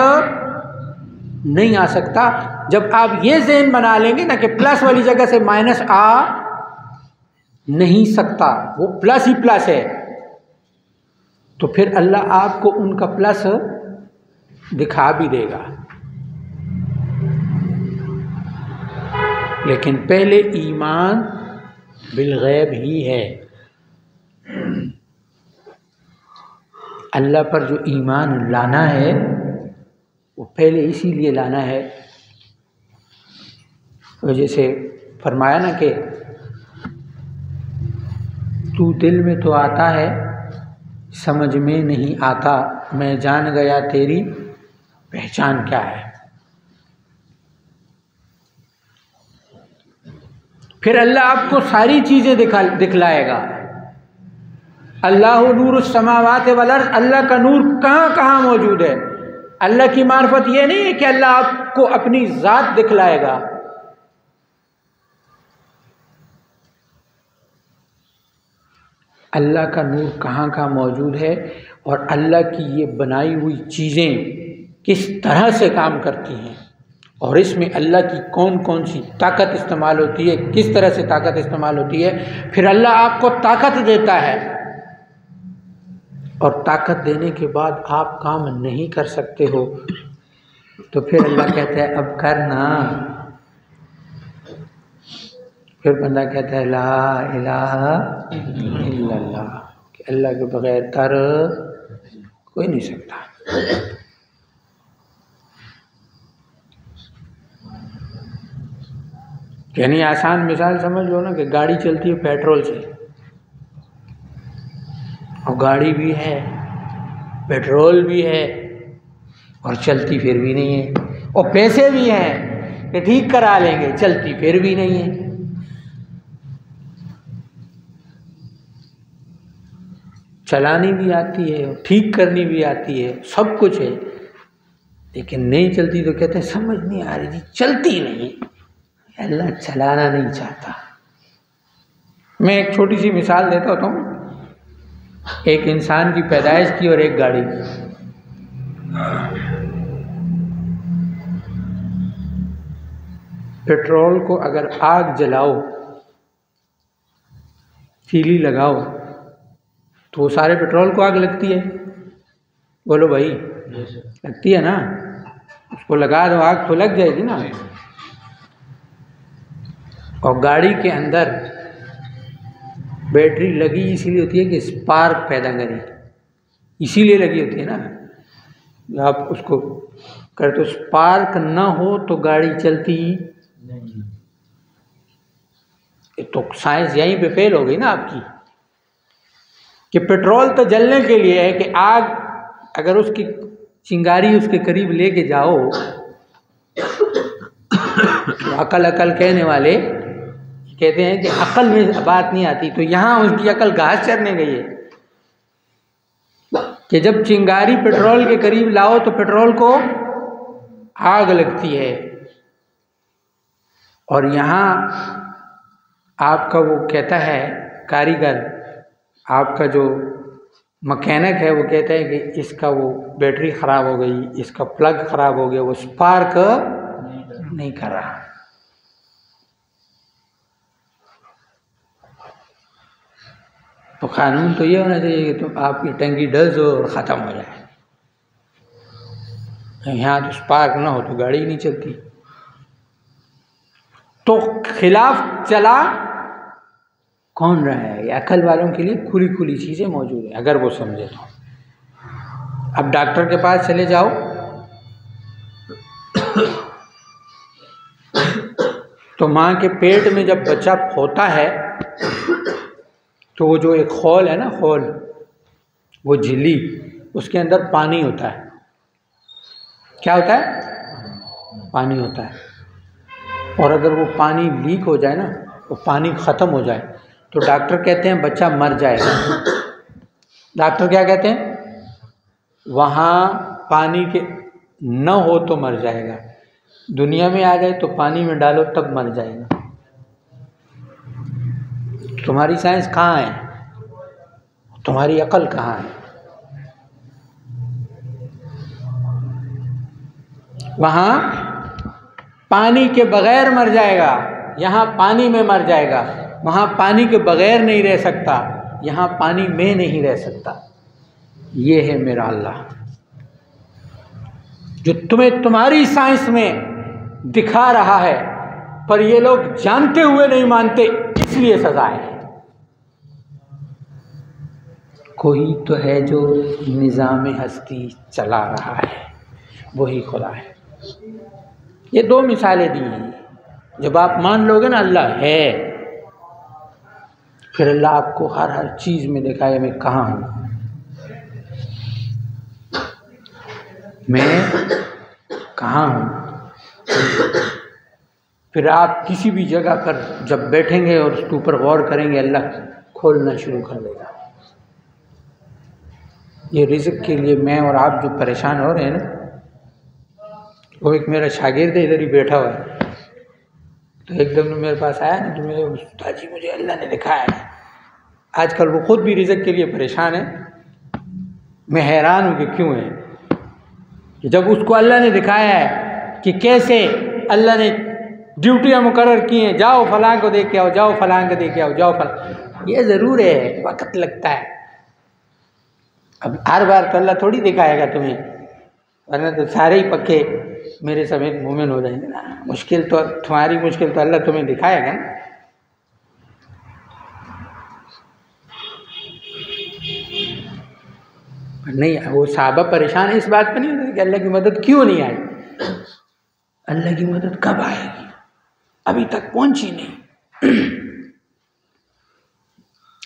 नहीं आ सकता। जब आप ये ज़हन बना लेंगे ना कि प्लस वाली जगह से माइनस आ नहीं सकता, वो प्लस ही प्लस है, तो फिर अल्लाह आपको उनका प्लस दिखा भी देगा। लेकिन पहले ईमान बिलगैब ही है। अल्लाह पर जो ईमान लाना है वो पहले इसीलिए लाना है, जैसे फरमाया ना कि तू दिल में तो आता है समझ में नहीं आता, मैं जान गया तेरी पहचान क्या है। फिर अल्लाह आपको सारी चीज़ें दिखलाएगा। अल्लाह नूरुस समावात वल अर्ज़, अल्लाह का नूर कहाँ कहाँ मौजूद है। अल्लाह की मार्फत ये नहीं है कि अल्लाह आपको अपनी ज़ात दिखलाएगा, अल्लाह का नूर कहाँ कहाँ मौजूद है, और अल्लाह की ये बनाई हुई चीज़ें किस तरह से काम करती हैं, और इसमें अल्लाह की कौन कौन सी ताकत इस्तेमाल होती है, किस तरह से ताकत इस्तेमाल होती है। फिर अल्लाह आपको ताकत देता है, और ताकत देने के बाद आप काम नहीं कर सकते हो, तो फिर अल्लाह कहता है अब करना। फिर बंदा कहता है ला इलाहा इल्लल्लाह, कि अल्लाह के बगैर कर कोई नहीं सकता। यानी आसान मिसाल समझ लो ना कि गाड़ी चलती है पेट्रोल से, और गाड़ी भी है, पेट्रोल भी है, और चलती फिर भी नहीं है, और पैसे भी हैं कि ठीक करा लेंगे, चलती फिर भी नहीं है। चलानी भी आती है, ठीक करनी भी आती है, सब कुछ है, लेकिन नहीं चलती तो कहते हैं समझ नहीं आ रही जी, चलती नहीं। अल्लाह चलाना नहीं चाहता। मैं एक छोटी सी मिसाल देता हूँ, एक इंसान की पैदाइश की और एक गाड़ी की। पेट्रोल को अगर आग जलाओ, तीली लगाओ, तो वो सारे पेट्रोल को आग लगती है? बोलो भाई, लगती है ना? उसको लगा दो, आग तो लग जाएगी ना। और गाड़ी के अंदर बैटरी लगी इसीलिए होती है कि स्पार्क पैदा करे, इसीलिए लगी होती है ना। आप उसको कर तो स्पार्क ना हो तो गाड़ी चलती नहीं। तो साइंस यहीं पे फेल हो गई ना आपकी, कि पेट्रोल तो जलने के लिए है, कि आग अगर उसकी चिंगारी उसके करीब लेके जाओ, तो अकल कहने वाले कहते हैं कि अकल में बात नहीं आती, तो यहाँ उसकी अकल घास चरने गई है कि जब चिंगारी पेट्रोल के करीब लाओ तो पेट्रोल को आग लगती है। और यहाँ आपका वो कहता है कारीगर, आपका जो मैकेनिक है, वो कहता है कि इसका वो बैटरी ख़राब हो गई, इसका प्लग ख़राब हो गया, वो स्पार्क नहीं कर रहा। तो कानून तो ये होना चाहिए कि तुम आपकी टंकी डल दो और ख़त्म हो जाए। यहाँ तो स्पार्क ना हो तो गाड़ी ही नहीं चलती। तो खिलाफ चला कौन रहा है? अकल वालों के लिए खुली खुली चीज़ें मौजूद है, अगर वो समझे तो। अब डॉक्टर के पास चले जाओ, तो माँ के पेट में जब बच्चा होता है तो वो जो एक खोल है ना, खोल, वो झिल्ली, उसके अंदर पानी होता है। क्या होता है? पानी होता है। और अगर वो पानी लीक हो जाए ना, वो पानी ख़त्म हो जाए, तो डॉक्टर कहते हैं बच्चा मर जाएगा। डॉक्टर क्या कहते हैं? वहाँ पानी के न हो तो मर जाएगा, दुनिया में आ जाए तो पानी में डालो तब मर जाएगा। तुम्हारी साइंस कहाँ है? तुम्हारी अकल कहाँ है? वहाँ पानी के बगैर मर जाएगा, यहाँ पानी में मर जाएगा। वहाँ पानी के बगैर नहीं रह सकता, यहाँ पानी में नहीं रह सकता। ये है मेरा अल्लाह, जो तुम्हें तुम्हारी साइंस में दिखा रहा है, पर ये लोग जानते हुए नहीं मानते, इसलिए सजा है। कोई तो है जो निज़ाम हस्ती चला रहा है, वही खुदा है। ये दो मिसालें दी हैं। जब आप मान लोगे ना अल्लाह है, फिर अल्लाह आपको हर हर चीज़ में दिखाए मैं कहाँ हूँ। मैं कहाँ हूँ। फिर आप किसी भी जगह पर जब बैठेंगे और उसके ऊपर गौर करेंगे, अल्लाह खोलना शुरू कर देगा। ये रिज़्क़ के लिए मैं और आप जो परेशान हो रहे हैं ना, वो एक मेरा शागिर्द इधर ही बैठा हुआ है, तो एकदम मेरे पास आया ना, तो मेरे उस्ताद जी मुझे अल्लाह ने दिखाया है। आजकल वो खुद भी रिज़्क़ के लिए परेशान है। मैं हैरान हूँ कि क्यों है। जब उसको अल्लाह ने दिखाया है कि कैसे अल्लाह ने ड्यूटियाँ मुकर्रर की हैं, जाओ फलां को देख के आओ, जाओ फलां को देख के आओ, जाओ फलां, ये ज़रूर है, वक्त लगता है। अब हर बार तो अल्लाह थोड़ी दिखाएगा तुम्हें, वरना तो सारे ही पक्के मेरे समेत मोमिन हो जाएंगे ना। मुश्किल तो तुम्हारी मुश्किल तो अल्लाह तुम्हें दिखाएगा ना। नहीं, वो साहबा परेशान है इस बात पर नहीं होते कि अल्लाह की मदद क्यों नहीं आई। अल्लाह की मदद कब आएगी, अभी तक पहुंची नहीं।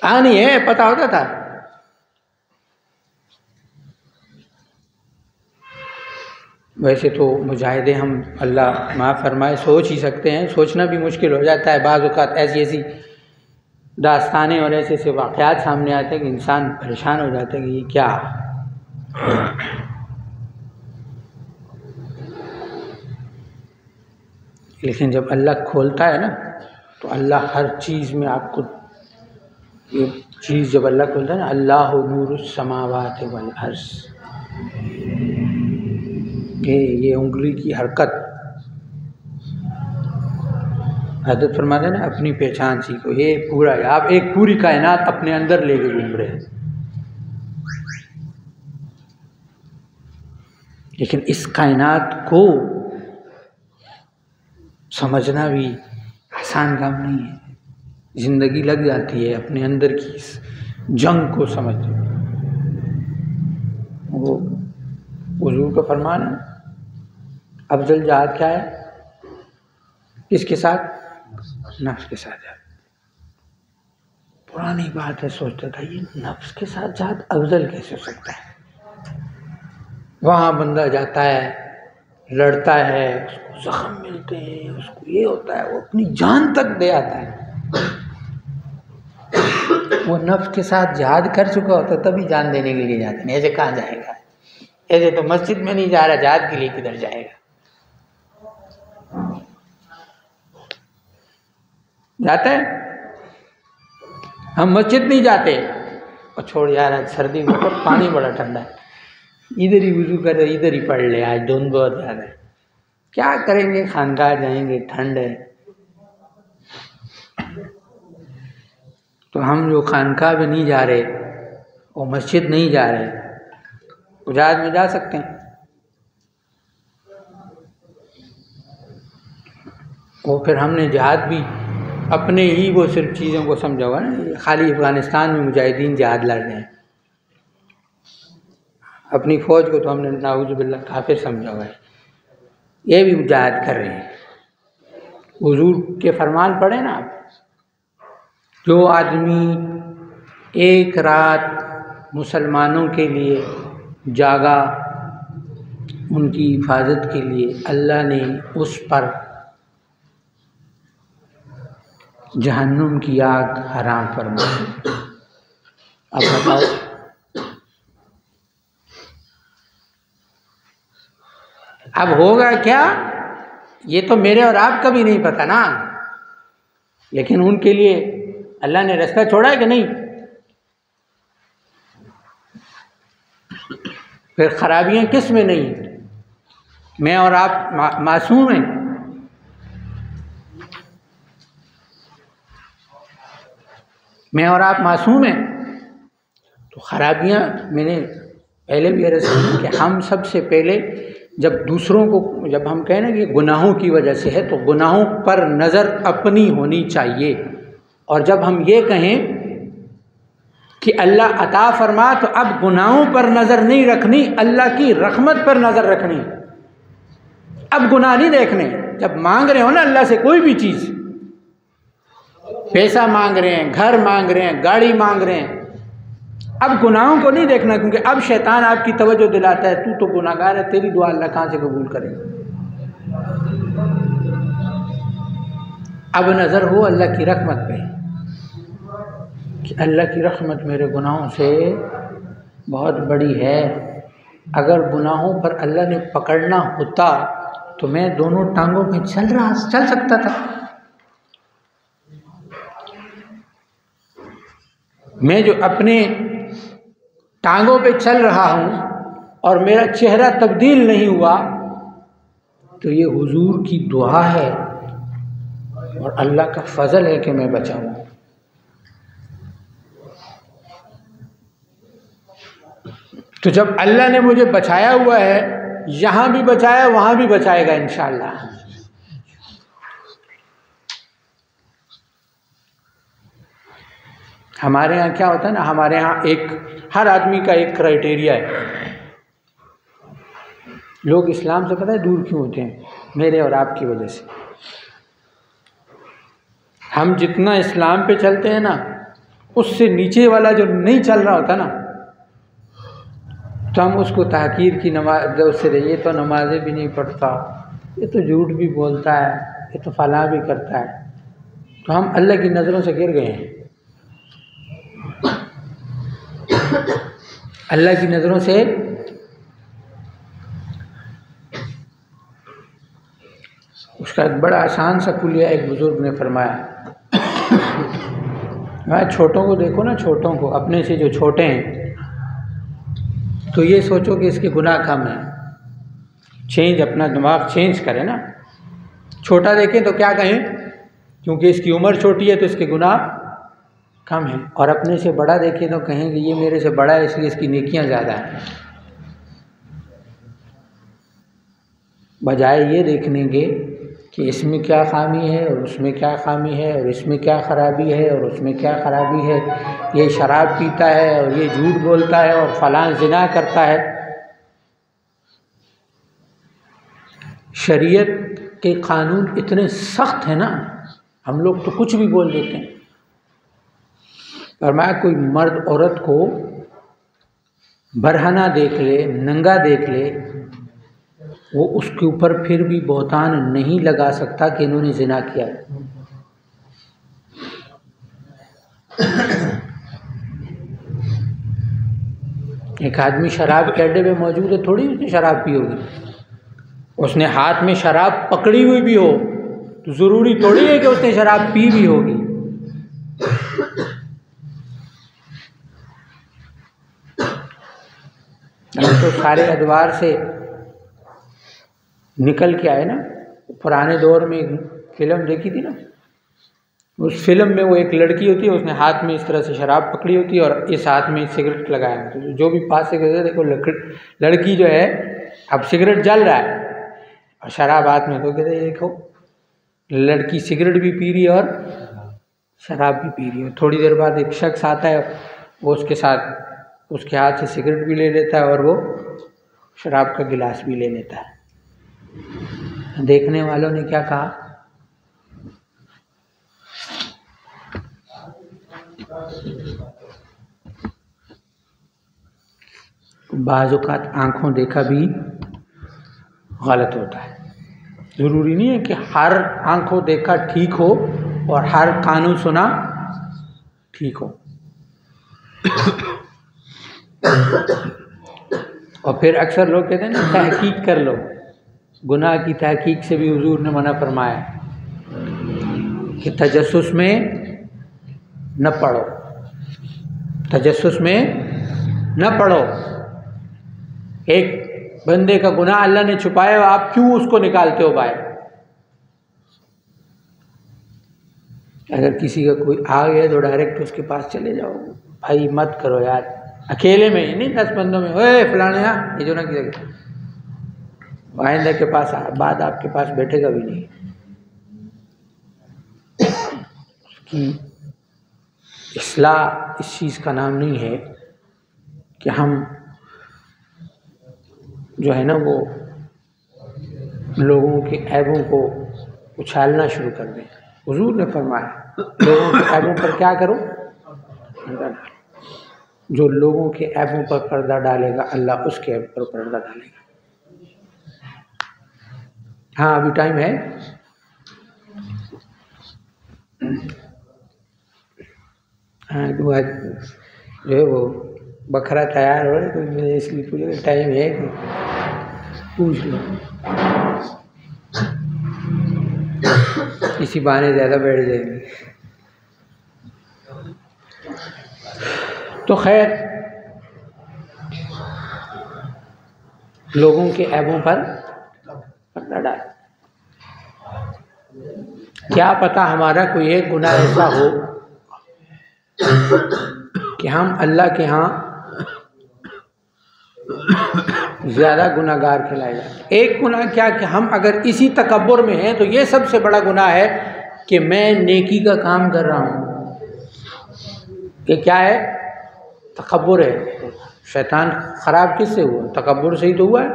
आनी है, पता होता था। वैसे तो मुजाहिदे हम अल्लाह माफ़ फरमाए सोच ही सकते हैं, सोचना भी मुश्किल हो जाता है। बाज़ औक़ात ऐसी ऐसी दास्तानें और ऐसे ऐसे वाक़यात सामने आते हैं कि इंसान परेशान हो जाता है कि ये क्या। लेकिन जब अल्लाह खोलता है ना, तो अल्लाह हर चीज़ में आपको, ये चीज़ जब अल्लाह खोलता है ना, अल्लाहु नूरुस समावाति वल अर्ज़, ये उंगली की हरकत, हज़रत फरमाते हैं ना अपनी पहचान सीखो। ये पूरा है, आप एक पूरी कायनात अपने अंदर लेके घूम रहे हैं। लेकिन इस कायनात को समझना भी आसान काम नहीं है, ज़िंदगी लग जाती है अपने अंदर की इस जंग को समझने। वो हुज़ूर का फरमान है, अफ़ज़ल जहाद क्या है? किसके साथ? नफ्स के साथ जहाद। पुरानी बात है, सोचता था ये नफ्स के साथ जहाद अफ़ज़ल कैसे हो सकता है। वहाँ बंदा जाता है, लड़ता है, उसको ज़ख्म मिलते हैं, उसको ये होता है, वो अपनी जान तक दे आता है। वो नफ्स के साथ जहाद कर चुका होता तभी जान देने के लिए जाते हैं। ऐसे कहाँ जाएगा? ऐसे तो मस्जिद में नहीं जा रहा, जहाद के लिए किधर जाएगा? जाता है? हम मस्जिद नहीं जाते, और छोड़ यार आज सर्दी में तो पानी बड़ा ठंडा है, इधर ही वुज़ू कर, इधर ही पढ़ ले, आज धुंध बहुत ज़्यादा है। क्या करेंगे, खानकाह जाएंगे, ठंड है। तो हम जो खानकाह में नहीं जा रहे और मस्जिद नहीं जा रहे, जहाद में जा सकते हैं। वो फिर हमने जिहाद भी अपने ही वो सिर्फ चीज़ों को समझा हुआ ना, खाली अफ़गानिस्तान में मुजाहिदीन जिहाद लड़ रहे हैं, अपनी फ़ौज को तो हमने नाऊज़ बिल्लाह काफिर समझा हुआ है, ये भी जिहाद कर रहे हैं। हुजूर के फरमान पढ़े ना आप, जो आदमी एक रात मुसलमानों के लिए जागा उनकी हिफाजत के लिए, अल्लाह ने उस पर जहन्नुम की आग हराम फरमाई। अब बताओ, अब होगा क्या, ये तो मेरे और आपका भी नहीं पता ना, लेकिन उनके लिए अल्लाह ने रास्ता छोड़ा है कि नहीं। फिर खराबियां किस में नहीं, मैं और आप मासूम हैं। मैं और आप मासूम हैं, तो खराबियां मैंने पहले भी अर्ज़ की कि हम सबसे पहले जब दूसरों को, जब हम कहें ना कि गुनाहों की वजह से है, तो गुनाहों पर नज़र अपनी होनी चाहिए। और जब हम ये कहें कि अल्लाह अता फरमा, तो अब गुनाहों पर नज़र नहीं रखनी, अल्लाह की रहमत पर नज़र रखनी। अब गुनाह नहीं देखने। जब मांग रहे हो ना अल्लाह से कोई भी चीज़, पैसा मांग रहे हैं, घर मांग रहे हैं, गाड़ी मांग रहे हैं, अब गुनाहों को नहीं देखना, क्योंकि अब शैतान आपकी तवज्जो दिलाता है, तू तो गुनाहगार है, तेरी दुआ अल्लाह कहाँ से कबूल करेगा। अब नज़र हो अल्लाह की रहमत पे कि अल्लाह की रहमत मेरे गुनाहों से बहुत बड़ी है। अगर गुनाहों पर अल्लाह ने पकड़ना होता तो मैं दोनों टांगों पे चल सकता था। मैं जो अपने टांगों पे चल रहा हूँ और मेरा चेहरा तब्दील नहीं हुआ, तो ये हुजूर की दुआ है और अल्लाह का फजल है कि मैं बचा हूँ। तो जब अल्लाह ने मुझे बचाया हुआ है, यहाँ भी बचाया वहाँ भी बचाएगा इंशाअल्लाह। हमारे यहाँ क्या होता है ना, हमारे यहाँ हर आदमी का एक क्राइटेरिया है। लोग इस्लाम से पता है दूर क्यों होते हैं? मेरे और आपकी वजह से। हम जितना इस्लाम पे चलते हैं ना, उससे नीचे वाला जो नहीं चल रहा होता ना, तो हम उसको तहकीर की नमाज उससे, ये तो नमाजें भी नहीं पढ़ता, ये तो झूठ भी बोलता है, ये तो फलां भी करता है, तो हम अल्लाह की नज़रों से गिर गए हैं। अल्लाह की नज़रों से उसका एक बड़ा आसान सा कुलिया एक बुजुर्ग ने फरमाया। छोटों को देखो ना, छोटों को, अपने से जो छोटे हैं, तो ये सोचो कि इसके गुनाह कम है। चेंज, अपना दिमाग चेंज करें ना। छोटा देखें तो क्या कहें, क्योंकि इसकी उम्र छोटी है तो इसके गुनाह कम है। और अपने से बड़ा देखें तो कहें कि ये मेरे से बड़ा है इसलिए इसकी नेकियां ज़्यादा हैं, बजाय ये देखने के कि इसमें क्या खामी है और उसमें क्या खामी है, और इसमें क्या खराबी है और उसमें क्या खराबी है। ये शराब पीता है और ये झूठ बोलता है और फलां ज़िना करता है। शरीयत के कानून इतने सख्त हैं ना, हम लोग तो कुछ भी बोल देते हैं। फरमाया कोई मर्द औरत को बरहना देख ले, नंगा देख ले, वो उसके ऊपर फिर भी बहतान नहीं लगा सकता कि इन्होंने जिना किया। एक आदमी शराब के अड्डे में मौजूद है, थोड़ी उसने शराब पी होगी। उसने हाथ में शराब पकड़ी हुई भी हो तो ज़रूरी थोड़ी है कि उसने शराब पी भी होगी। हम तो सारे अदवार से निकल के आए ना। पुराने दौर में एक फिल्म देखी थी ना, उस फिल्म में वो एक लड़की होती है, उसने हाथ में इस तरह से शराब पकड़ी होती है और इस हाथ में सिगरेट लगाया होता है। जो भी पास से कहते देखो लड़की जो है, अब सिगरेट जल रहा है और शराब हाथ में, तो कहते देखो लड़की सिगरेट भी पी रही है और शराब भी पी रही है। थोड़ी देर बाद एक शख्स आता है, वो उसके साथ उसके हाथ से सिगरेट भी ले लेता है और वो शराब का गिलास भी ले लेता है। देखने वालों ने क्या कहा, बाज़ औक़ात आँखों देखा भी गलत होता है। ज़रूरी नहीं है कि हर आँखों देखा ठीक हो और हर कानों सुना ठीक हो। और फिर अक्सर लोग कहते हैं ना, तहकीक कर लो। गुनाह की तहकीक से भी हुजूर ने मना फरमाया कि तजस्सुस में न पढ़ो, तजस्सुस में न पढ़ो। एक बंदे का गुनाह अल्लाह ने छुपाया, आप क्यों उसको निकालते हो बाहर? अगर किसी का कोई आ गया तो डायरेक्ट उसके पास चले जाओ। भाई मत करो यार, अकेले में ही नहीं, 10 बंदों में, ओए फलाने ये जो ना किया, आइंदा के पास बाद आपके पास बैठेगा भी नहीं। कि इस्लाह इस चीज़ का नाम नहीं है कि हम जो है ना वो लोगों के ऐबों को उछालना शुरू कर दें। हुजूर ने फरमाया लोगों के ऐबों पर क्या करो, पर्दा डालो। जो लोगों के ऐबों पर पर्दा डालेगा, अल्लाह उसके ऐब पर पर्दा डालेगा। हाँ, अभी टाइम है। हाँ, जो है वो बकरा तैयार हो रहा है, तो मैंने इसलिए पूछा टाइम है कि पूछ लो। इसी बहाने ज़्यादा बैठ जाएंगे। तो खैर, लोगों के ऐबों पर पर्दा डाल। क्या पता हमारा कोई एक गुनाह ऐसा हो कि हम अल्लाह के यहाँ ज़्यादा गुनाहगार खिलाए जाते। एक गुनाह क्या कि हम अगर इसी तकब्बुर में हैं तो ये सबसे बड़ा गुनाह है कि मैं नेकी का काम कर रहा हूँ। ये क्या है? तकब्बुर है। शैतान ख़राब किससे हुआ? तकब्बुर से ही तो हुआ है।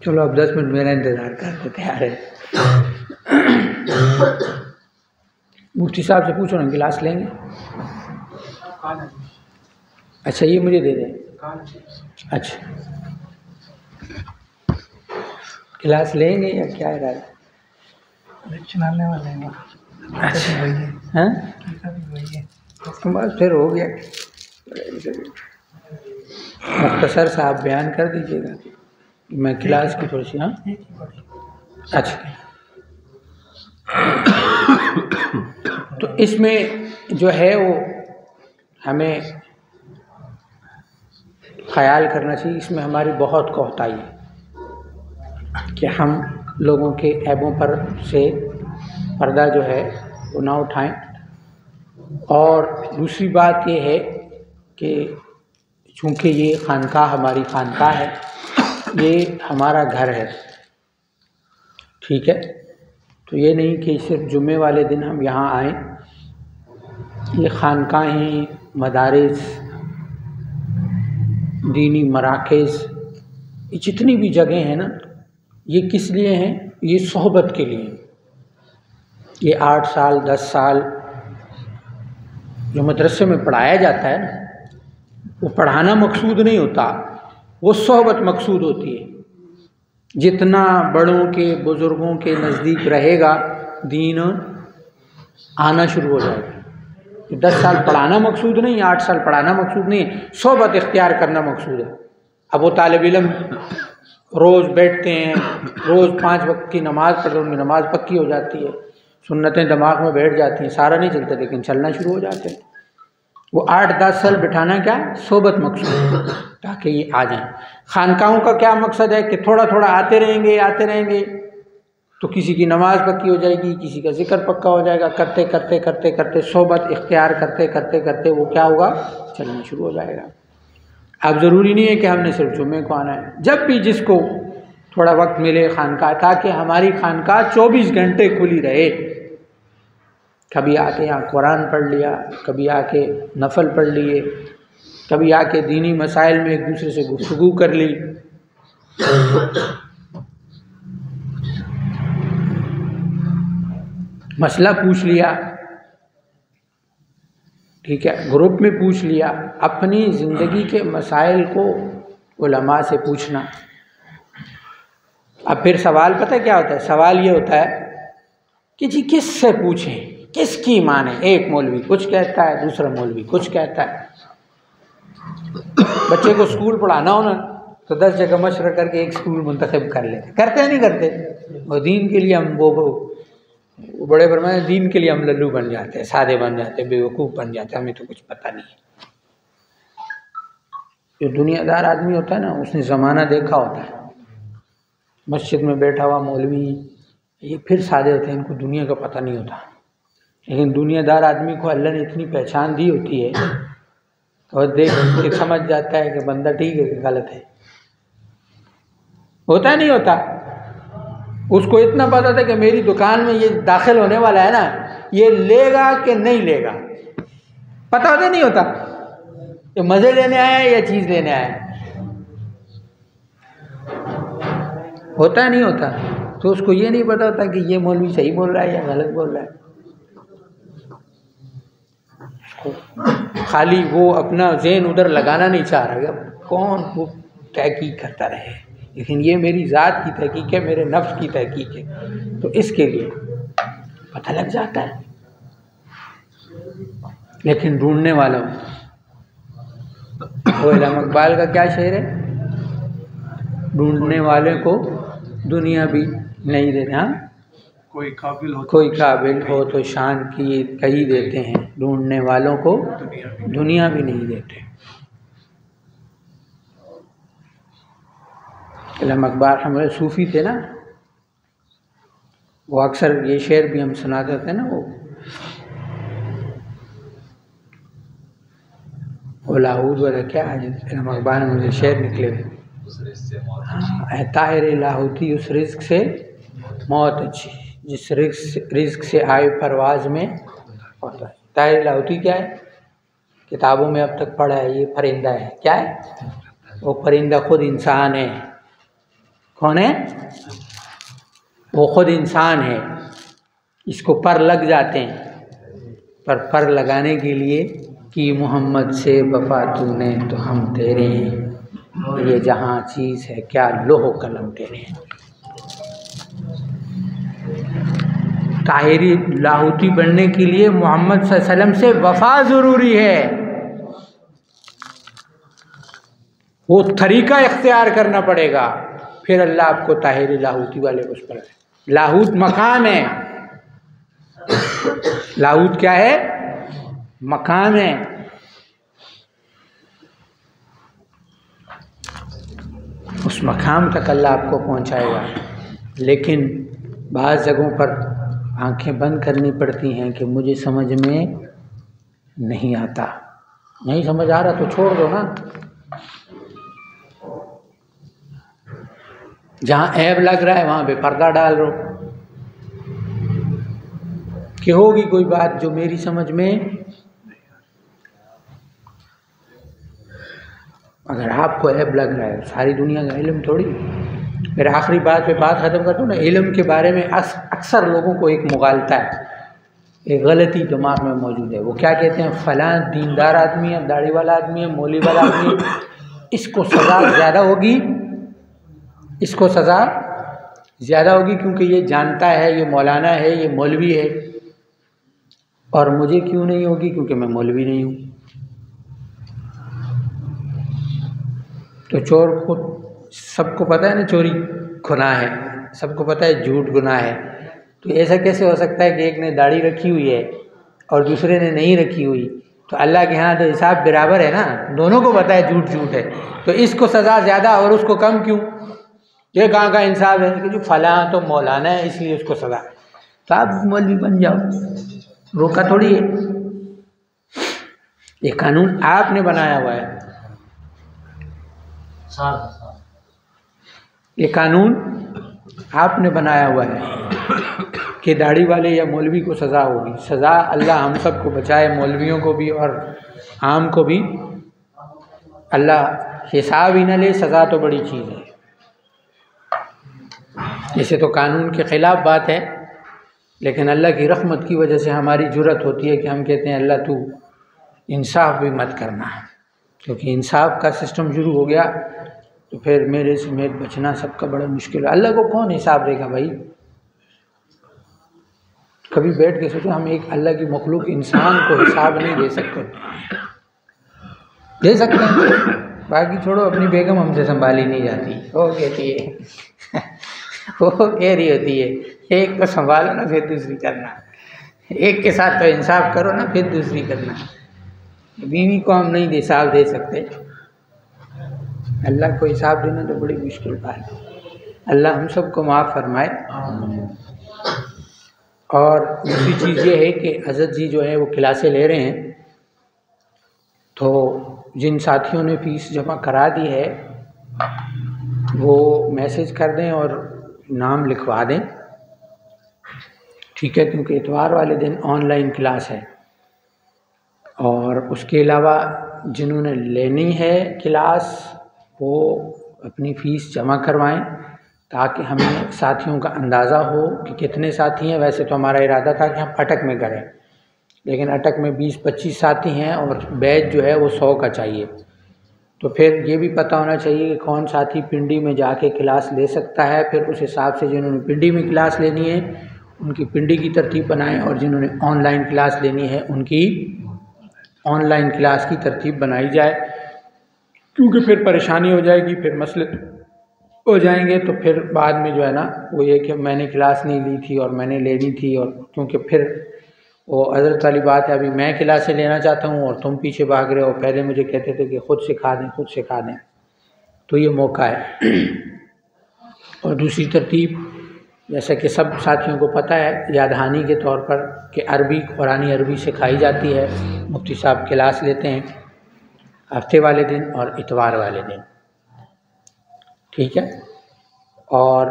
चलो अब 10 मिनट मेरा इंतज़ार करते, तैयार है। मुफ्ती साहब से पूछो ना, गिलास लेंगे? अच्छा, ये मुझे दे दें। अच्छा, गिलास लेंगे या क्या इरादा? चलाने वाले हैं। अच्छा, हैं? बस फिर हो गया। मुख्तसर सा आप बयान कर दीजिएगा, मैं क्लास की थोड़ी सी। हाँ, अच्छा। तो इसमें जो है वो हमें ख्याल करना चाहिए, इसमें हमारी बहुत कोताही है कि हम लोगों के ऐबों पर से पर्दा जो है वो ना उठाएं। और दूसरी बात ये है कि चूँकि ये खानकाह हमारी खानकाह है, ये हमारा घर है, ठीक है? तो ये नहीं कि सिर्फ जुम्मे वाले दिन हम यहाँ आएँ। ये खानकाहें, मदारिस, दीनी मराकज़, ये जितनी भी जगह हैं ना, ये किस लिए हैं? ये सोहबत के लिए। ये 8 साल 10 साल जो मदरसे में पढ़ाया जाता है ना, वो पढ़ाना मकसूद नहीं होता, वो सोहबत मकसूद होती है। जितना बड़ों के बुज़ुर्गों के नज़दीक रहेगा, दीन आना शुरू हो जाएगा। 10 साल पढ़ाना मकसूद नहीं, 8 साल पढ़ाना मकसूद नहीं, सोहबत इख्तियार करना मकसूद है। अब वो तालिब इल्म रोज़ बैठते हैं, रोज़ 5 वक्त की नमाज़ पढ़ते हैं, उनकी नमाज़ पक्की हो जाती है, सुन्नतें दिमाग में बैठ जाती हैं, सारा नहीं चलता लेकिन चलना शुरू हो जाते हैं। वो 8-10 साल बिठाना क्या है? सोहबत मकसूद, ताकि ये आ जाएं। खानकाहों का क्या मकसद है कि थोड़ा थोड़ा आते रहेंगे तो किसी की नमाज़ पक्की हो जाएगी, किसी का ज़िक्र पक्का हो जाएगा। करते करते करते करते सोहबत इख्तियार करते करते करते वो क्या होगा? चलना शुरू हो जाएगा। अब ज़रूरी नहीं है कि हमने सिर्फ जुम्मे को आना है, जब भी जिसको थोड़ा वक्त मिले खानकाह, ताकि हमारी खानकाह 24 घंटे खुली रहे। कभी आके यहाँ कुरान पढ़ लिया, कभी आके नफल पढ़ लिए, कभी आके दीनी मसाइल में एक दूसरे से गुफ्तगू कर ली। मसला पूछ लिया, ठीक है, ग्रुप में पूछ लिया। अपनी ज़िंदगी के मसाइल को उलमा से पूछना। अब फिर सवाल पता क्या होता है? सवाल ये होता है कि जी किससे पूछें, किसकी माने। एक मौलवी कुछ कहता है, दूसरा मौलवी कुछ कहता है। बच्चे को स्कूल पढ़ाना हो ना तो 10 जगह मशवरा करके एक स्कूल मुंतखब कर लेते। करते हैं नहीं करते? और दीन के लिए हम वो बड़े फरमाए, दीन के लिए हम लल्लू बन जाते हैं, सादे बन जाते हैं, बेवकूफ़ बन जाते हैं, हमें तो कुछ पता नहीं है। जो दुनियादार आदमी होता है ना, उसने ज़माना देखा होता है। मस्जिद में बैठा हुआ मौलवी, ये फिर सादे होते हैं, इनको दुनिया का पता नहीं होता। लेकिन दुनियादार आदमी को अल्लाह ने इतनी पहचान दी होती है और देख के समझ जाता है कि बंदा ठीक है कि गलत है। होता है नहीं होता? उसको इतना पता था कि मेरी दुकान में ये दाखिल होने वाला है ना, ये लेगा कि नहीं लेगा, पता होता नहीं होता? ये मज़े लेने आया है या चीज़ लेने आया है? होता नहीं होता? तो उसको ये नहीं पता होता कि ये मौलवी सही बोल रहा है या गलत बोल रहा है। खाली वो अपना ज़हन उधर लगाना नहीं चाह रहा है, कौन वो तहकीक करता रहे, लेकिन ये मेरी ज़ात की तहकीक है, मेरे नफ्स की तहकीक है, तो इसके लिए पता लग जाता है। लेकिन ढूंढने वालों, वो इलाम इकबाल का क्या शेर है? ढूंढने वाले को दुनिया भी नहीं देते। हाँ, कोई काबिल हो तो शान की कही देते हैं, ढूंढने वालों को दुनिया भी नहीं देते। इलाम इकबाल हमारे सूफ़ी थे ना, वो अक्सर ये शेर भी हम सुनाते थे ना, वो लाहौद वाला क्या है, इलाम इकबाल में मुझे शेर निकले हुए। हाँ, ताहिर लाहौती उस रिज़्क़ से मौत अच्छी, जिस रिज़्क़ से आए परवाज़ में होता है। ताहिर लाहौती क्या है? किताबों में अब तक पढ़ा है, ये परिंदा है। क्या है वो? परिंदा खुद इंसान है। कौन है वो? खुद इंसान है। इसको पर लग जाते हैं, पर लगाने के लिए कि मोहम्मद से वफा तूने तो हम तेरे हैं, ये जहाँ चीज़ है क्या लोहो कलम तेरे हैं। ताहिरी लाहौती बनने के लिए मोहम्मद सल्लल्लाहु अलैहि वसल्लम से वफा ज़रूरी है। वो तरीक़ा इख्तियार करना पड़ेगा, फिर अल्लाह आपको ताहिरी लाहौती वाले उस पर। लाहौत मकाम है। लाहौत क्या है? मकाम है। उस मकाम तक अल्लाह आपको पहुंचाएगा। लेकिन बाज़ जगहों पर आंखें बंद करनी पड़ती हैं कि मुझे समझ में नहीं आता। नहीं समझ आ रहा तो छोड़ दो ना। जहाँ ऐब लग रहा है वहाँ पे पर्दा डाल दो कि होगी कोई बात जो मेरी समझ में। अगर आपको ऐब लग रहा है, सारी दुनिया का इल्म थोड़ी। फिर आखिरी बात पे बात ख़त्म कर दूँ ना, इल्म के बारे में अक्सर लोगों को एक मुगालता है, एक गलती दिमाग में मौजूद है। वो क्या कहते हैं, फ़लाँ दीनदार आदमी है, दाढ़ी वाला आदमी है, मौली वाला आदमी है, इसको सज़ा ज़्यादा होगी, इसको सज़ा ज़्यादा होगी क्योंकि ये जानता है, ये मौलाना है, ये मौलवी है। और मुझे क्यों नहीं होगी? क्योंकि मैं मौलवी नहीं हूँ। तो चोर को सबको पता है ना, चोरी गुनाह है, सबको पता है झूठ गुनाह है। तो ऐसा कैसे हो सकता है कि एक ने दाढ़ी रखी हुई है और दूसरे ने नहीं रखी हुई? तो अल्लाह के यहाँ तो हिसाब बराबर है ना, दोनों को पता है झूठ झूठ है, तो इसको सज़ा ज़्यादा और उसको कम क्यों? ये कहाँ का इंसाफ है कि जो फलां तो मौलाना है इसलिए उसको सज़ा। तो आप मौलवी बन जाओ, रोका थोड़ी है। ये कानून आपने बनाया हुआ है, ये कानून आपने बनाया हुआ है कि दाढ़ी वाले या मौलवी को सज़ा होगी। सज़ा अल्लाह हम सब को बचाए, मौलवियों को भी और आम को भी। अल्लाह हिसाब ही न ले, सज़ा तो बड़ी चीज़ है। इसे तो कानून के ख़िलाफ़ बात है, लेकिन अल्लाह की रहमत की वजह से हमारी जुर्रत होती है कि हम कहते हैं अल्लाह तू इंसाफ भी मत करना, क्योंकि इंसाफ का सिस्टम शुरू हो गया तो फिर मेरे समेत बचना सबका बड़ा मुश्किल है। अल्लाह को कौन हिसाब देगा भाई? कभी बैठ के सोचो, हम एक अल्लाह की मखलूक इंसान को हिसाब नहीं दे सकते। दे सकते हैं, बाकी छोड़ो, अपनी बेगम हमसे संभाली नहीं जाती, वो कहती है वो कह रही होती है एक को संभालो ना फिर दूसरी करना, एक के साथ तो इंसाफ करो ना फिर दूसरी करना। बीवी को हम नहीं हिसाब दे सकते, अल्लाह को हिसाब देना तो बड़ी मुश्किल बात है। अल्लाह हम सबको माफ़ फरमाए। और दूसरी चीज़ ये है कि हज़रत जी जो है वो क्लासें ले रहे हैं, तो जिन साथियों ने फ़ीस जमा करा दी है वो मैसेज कर दें और नाम लिखवा दें, ठीक है? क्योंकि इतवार वाले दिन ऑनलाइन क्लास है। और उसके अलावा जिन्होंने लेनी है क्लास वो अपनी फ़ीस जमा करवाएं, ताकि हमें साथियों का अंदाज़ा हो कि कितने साथी हैं। वैसे तो हमारा इरादा था कि हम अटक में करें, लेकिन अटक में 20-25 साथी हैं और बैच जो है वो 100 का चाहिए। तो फिर ये भी पता होना चाहिए कि कौन साथी पिंडी में जाके क्लास ले सकता है। फिर उस हिसाब से जिन्होंने पिंडी में क्लास लेनी है उनकी पिंडी की तरतीब बनाएं, और जिन्होंने ऑनलाइन क्लास लेनी है उनकी ऑनलाइन क्लास की तरतीब बनाई जाए, क्योंकि फिर परेशानी हो जाएगी, फिर मसले हो जाएंगे। तो फिर बाद में जो है ना वो ये कि मैंने क्लास नहीं ली थी और मैंने लेनी थी, और क्योंकि फिर वो हज़रत वाली बात है, अभी मैं क्लासें लेना चाहता हूँ और तुम पीछे भाग रहे हो। पहले मुझे कहते थे कि खुद सिखा दें, खुद सिखा दें, तो ये मौका है। और दूसरी तरतीब, जैसा कि सब साथियों को पता है, यादहानी के तौर पर कि अरबी, कुरानी अरबी सिखाई जाती है। मुफ्ती साहब क्लास लेते हैं हफ्ते वाले दिन और इतवार वाले दिन, ठीक है? और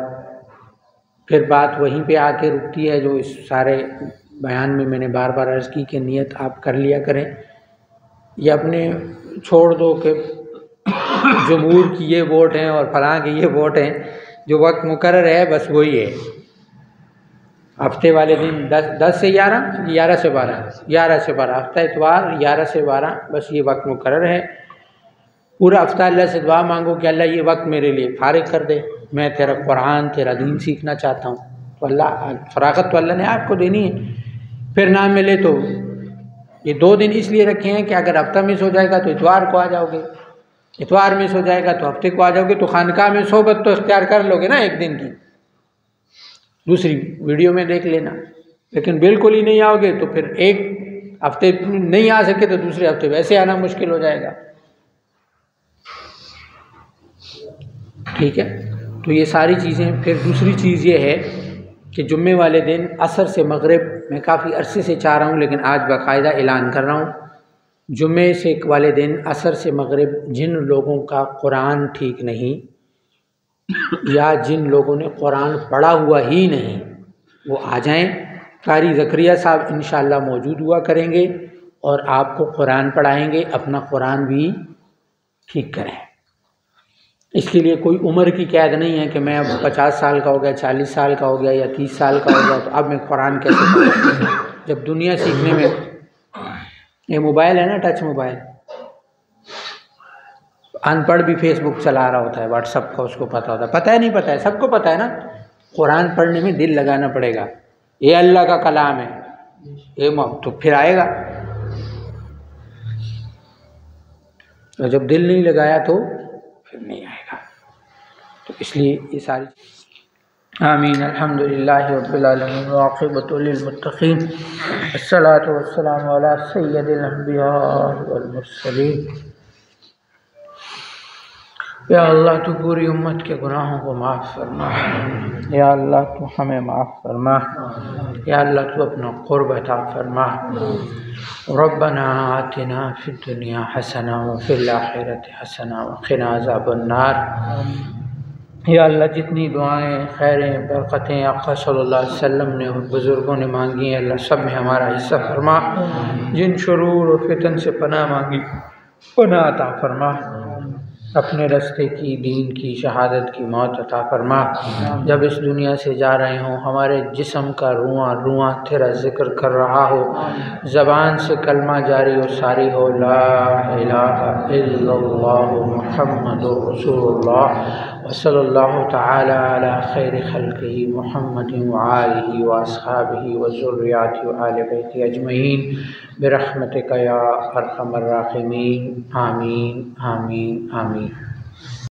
फिर बात वहीं पे आके रुकती है जो इस सारे बयान में मैंने बार बार अर्ज़ की कि नियत आप कर लिया करें। ये अपने छोड़ दो कि जमहूर की ये वोट हैं और फलां के ये वोट हैं, जो वक्त मुकर्रर है बस वही है। हफ्ते वाले दिन 10 से 11, 11 से 12, हफ्ता इतवार 11 से 12, बस ये वक्त मुकर्रर है। पूरा हफ्ता अल्लाह से दुआ मांगो कि अल्लाह ये वक्त मेरे लिए फारिग कर दे, मैं तेरा कुरान, तेरा दीन सीखना चाहता हूँ। तो अल्लाह फ़रागत तो अल्लाह ने आपको देनी है। फिर ना मिले तो ये 2 दिन इसलिए रखे हैं कि अगर हफ्ता मिस हो जाएगा तो इतवार को आ जाओगे, इतवार मिस हो जाएगा तो हफ्ते को आ जाओगे, तो खानकाह में सोबत तो इख्तियार कर लोगे ना एक दिन की, दूसरी वीडियो में देख लेना। लेकिन बिल्कुल ही नहीं आओगे तो फिर एक हफ्ते नहीं आ सके तो दूसरे हफ्ते वैसे आना मुश्किल हो जाएगा, ठीक है? तो ये सारी चीज़ें। फिर दूसरी चीज़ ये है कि जुम्मे वाले दिन असर से मगरिब, मैं काफ़ी अरसे से चाह रहा हूँ लेकिन आज बाकायदा ऐलान कर रहा हूँ, जुम्मे से वाले दिन असर से मगरिब जिन लोगों का कुरान ठीक नहीं या जिन लोगों ने कुरान पढ़ा हुआ ही नहीं वो आ जाएं। कारी ज़करिया साहब इंशाअल्लाह मौजूद हुआ करेंगे और आपको कुरान पढ़ाएंगे, अपना कुरान भी ठीक करें। इसके लिए कोई उम्र की कैद नहीं है कि मैं अब 50 साल का हो गया, 40 साल का हो गया या 30 साल का हो गया तो अब मैं कुरान कैसे पढ़ूं। जब दुनिया सीखने में, ये मोबाइल है ना, टच मोबाइल, अनपढ़ भी फेसबुक चला रहा होता है, व्हाट्सअप का उसको पता होता है, पता है नहीं पता है, सबको पता है ना। कुरान पढ़ने में दिल लगाना पड़ेगा, ये अल्लाह का कलाम है, ये तो फिर आएगा। तो जब दिल नहीं लगाया तो फिर नहीं आएगा। तो इसलिए ये सारी, आमीन। अल्हम्दुलिल्लाहि रब्बिल आलमीन व आक़िबतु लिल मुत्तक़ीन, अस्सलातु वस्सलामु अला सय्यिदिल अंबिया वल मुरसलीन या अल्लाह तू पूरी उम्मत के गुनाहों को माफ़ फरमा। या अल्लाह तू हमें माफ़ फरमा। या अल्लाह तू अपना क़ुर्ब अता फरमा। रब्बना आतिना फिद दुनिया हसना व फिल आखिरति हसना व क़िना अज़ाबन्नार। या अल्लाह जितनी दुआएं, खैरें, बरकतें आक़ा सल्लल्लाहु अलैहि वसल्लम ने और बुज़ुर्गों ने मांगी हैं, अल्लाह सब में हमारा हिस्सा फरमा। जिन शुरूर और फितन से पनाह मांगी, पनाह अता फरमा। अपने रास्ते की, दीन की, शहादत की मौत अता फरमा। जब इस दुनिया से जा रहे हों, हमारे जिस्म का रुआं रुआं तेरा ज़िक्र कर रहा हो, ज़बान से कलमा जारी और सारी हो, ला इलाहा इल्लल्लाह मुहम्मदुर रसूलुल्लाह व सल्लल्लाहु तआला अला खैरि खल्क़िही मुहम्मदिन व आलिही व अस्हाबिही व ज़ुर्रिय्यतिही व आलि बैतिही अजमईन बिरहमतिका या अरहमर राहिमीन। आमीन आमीन आमीन।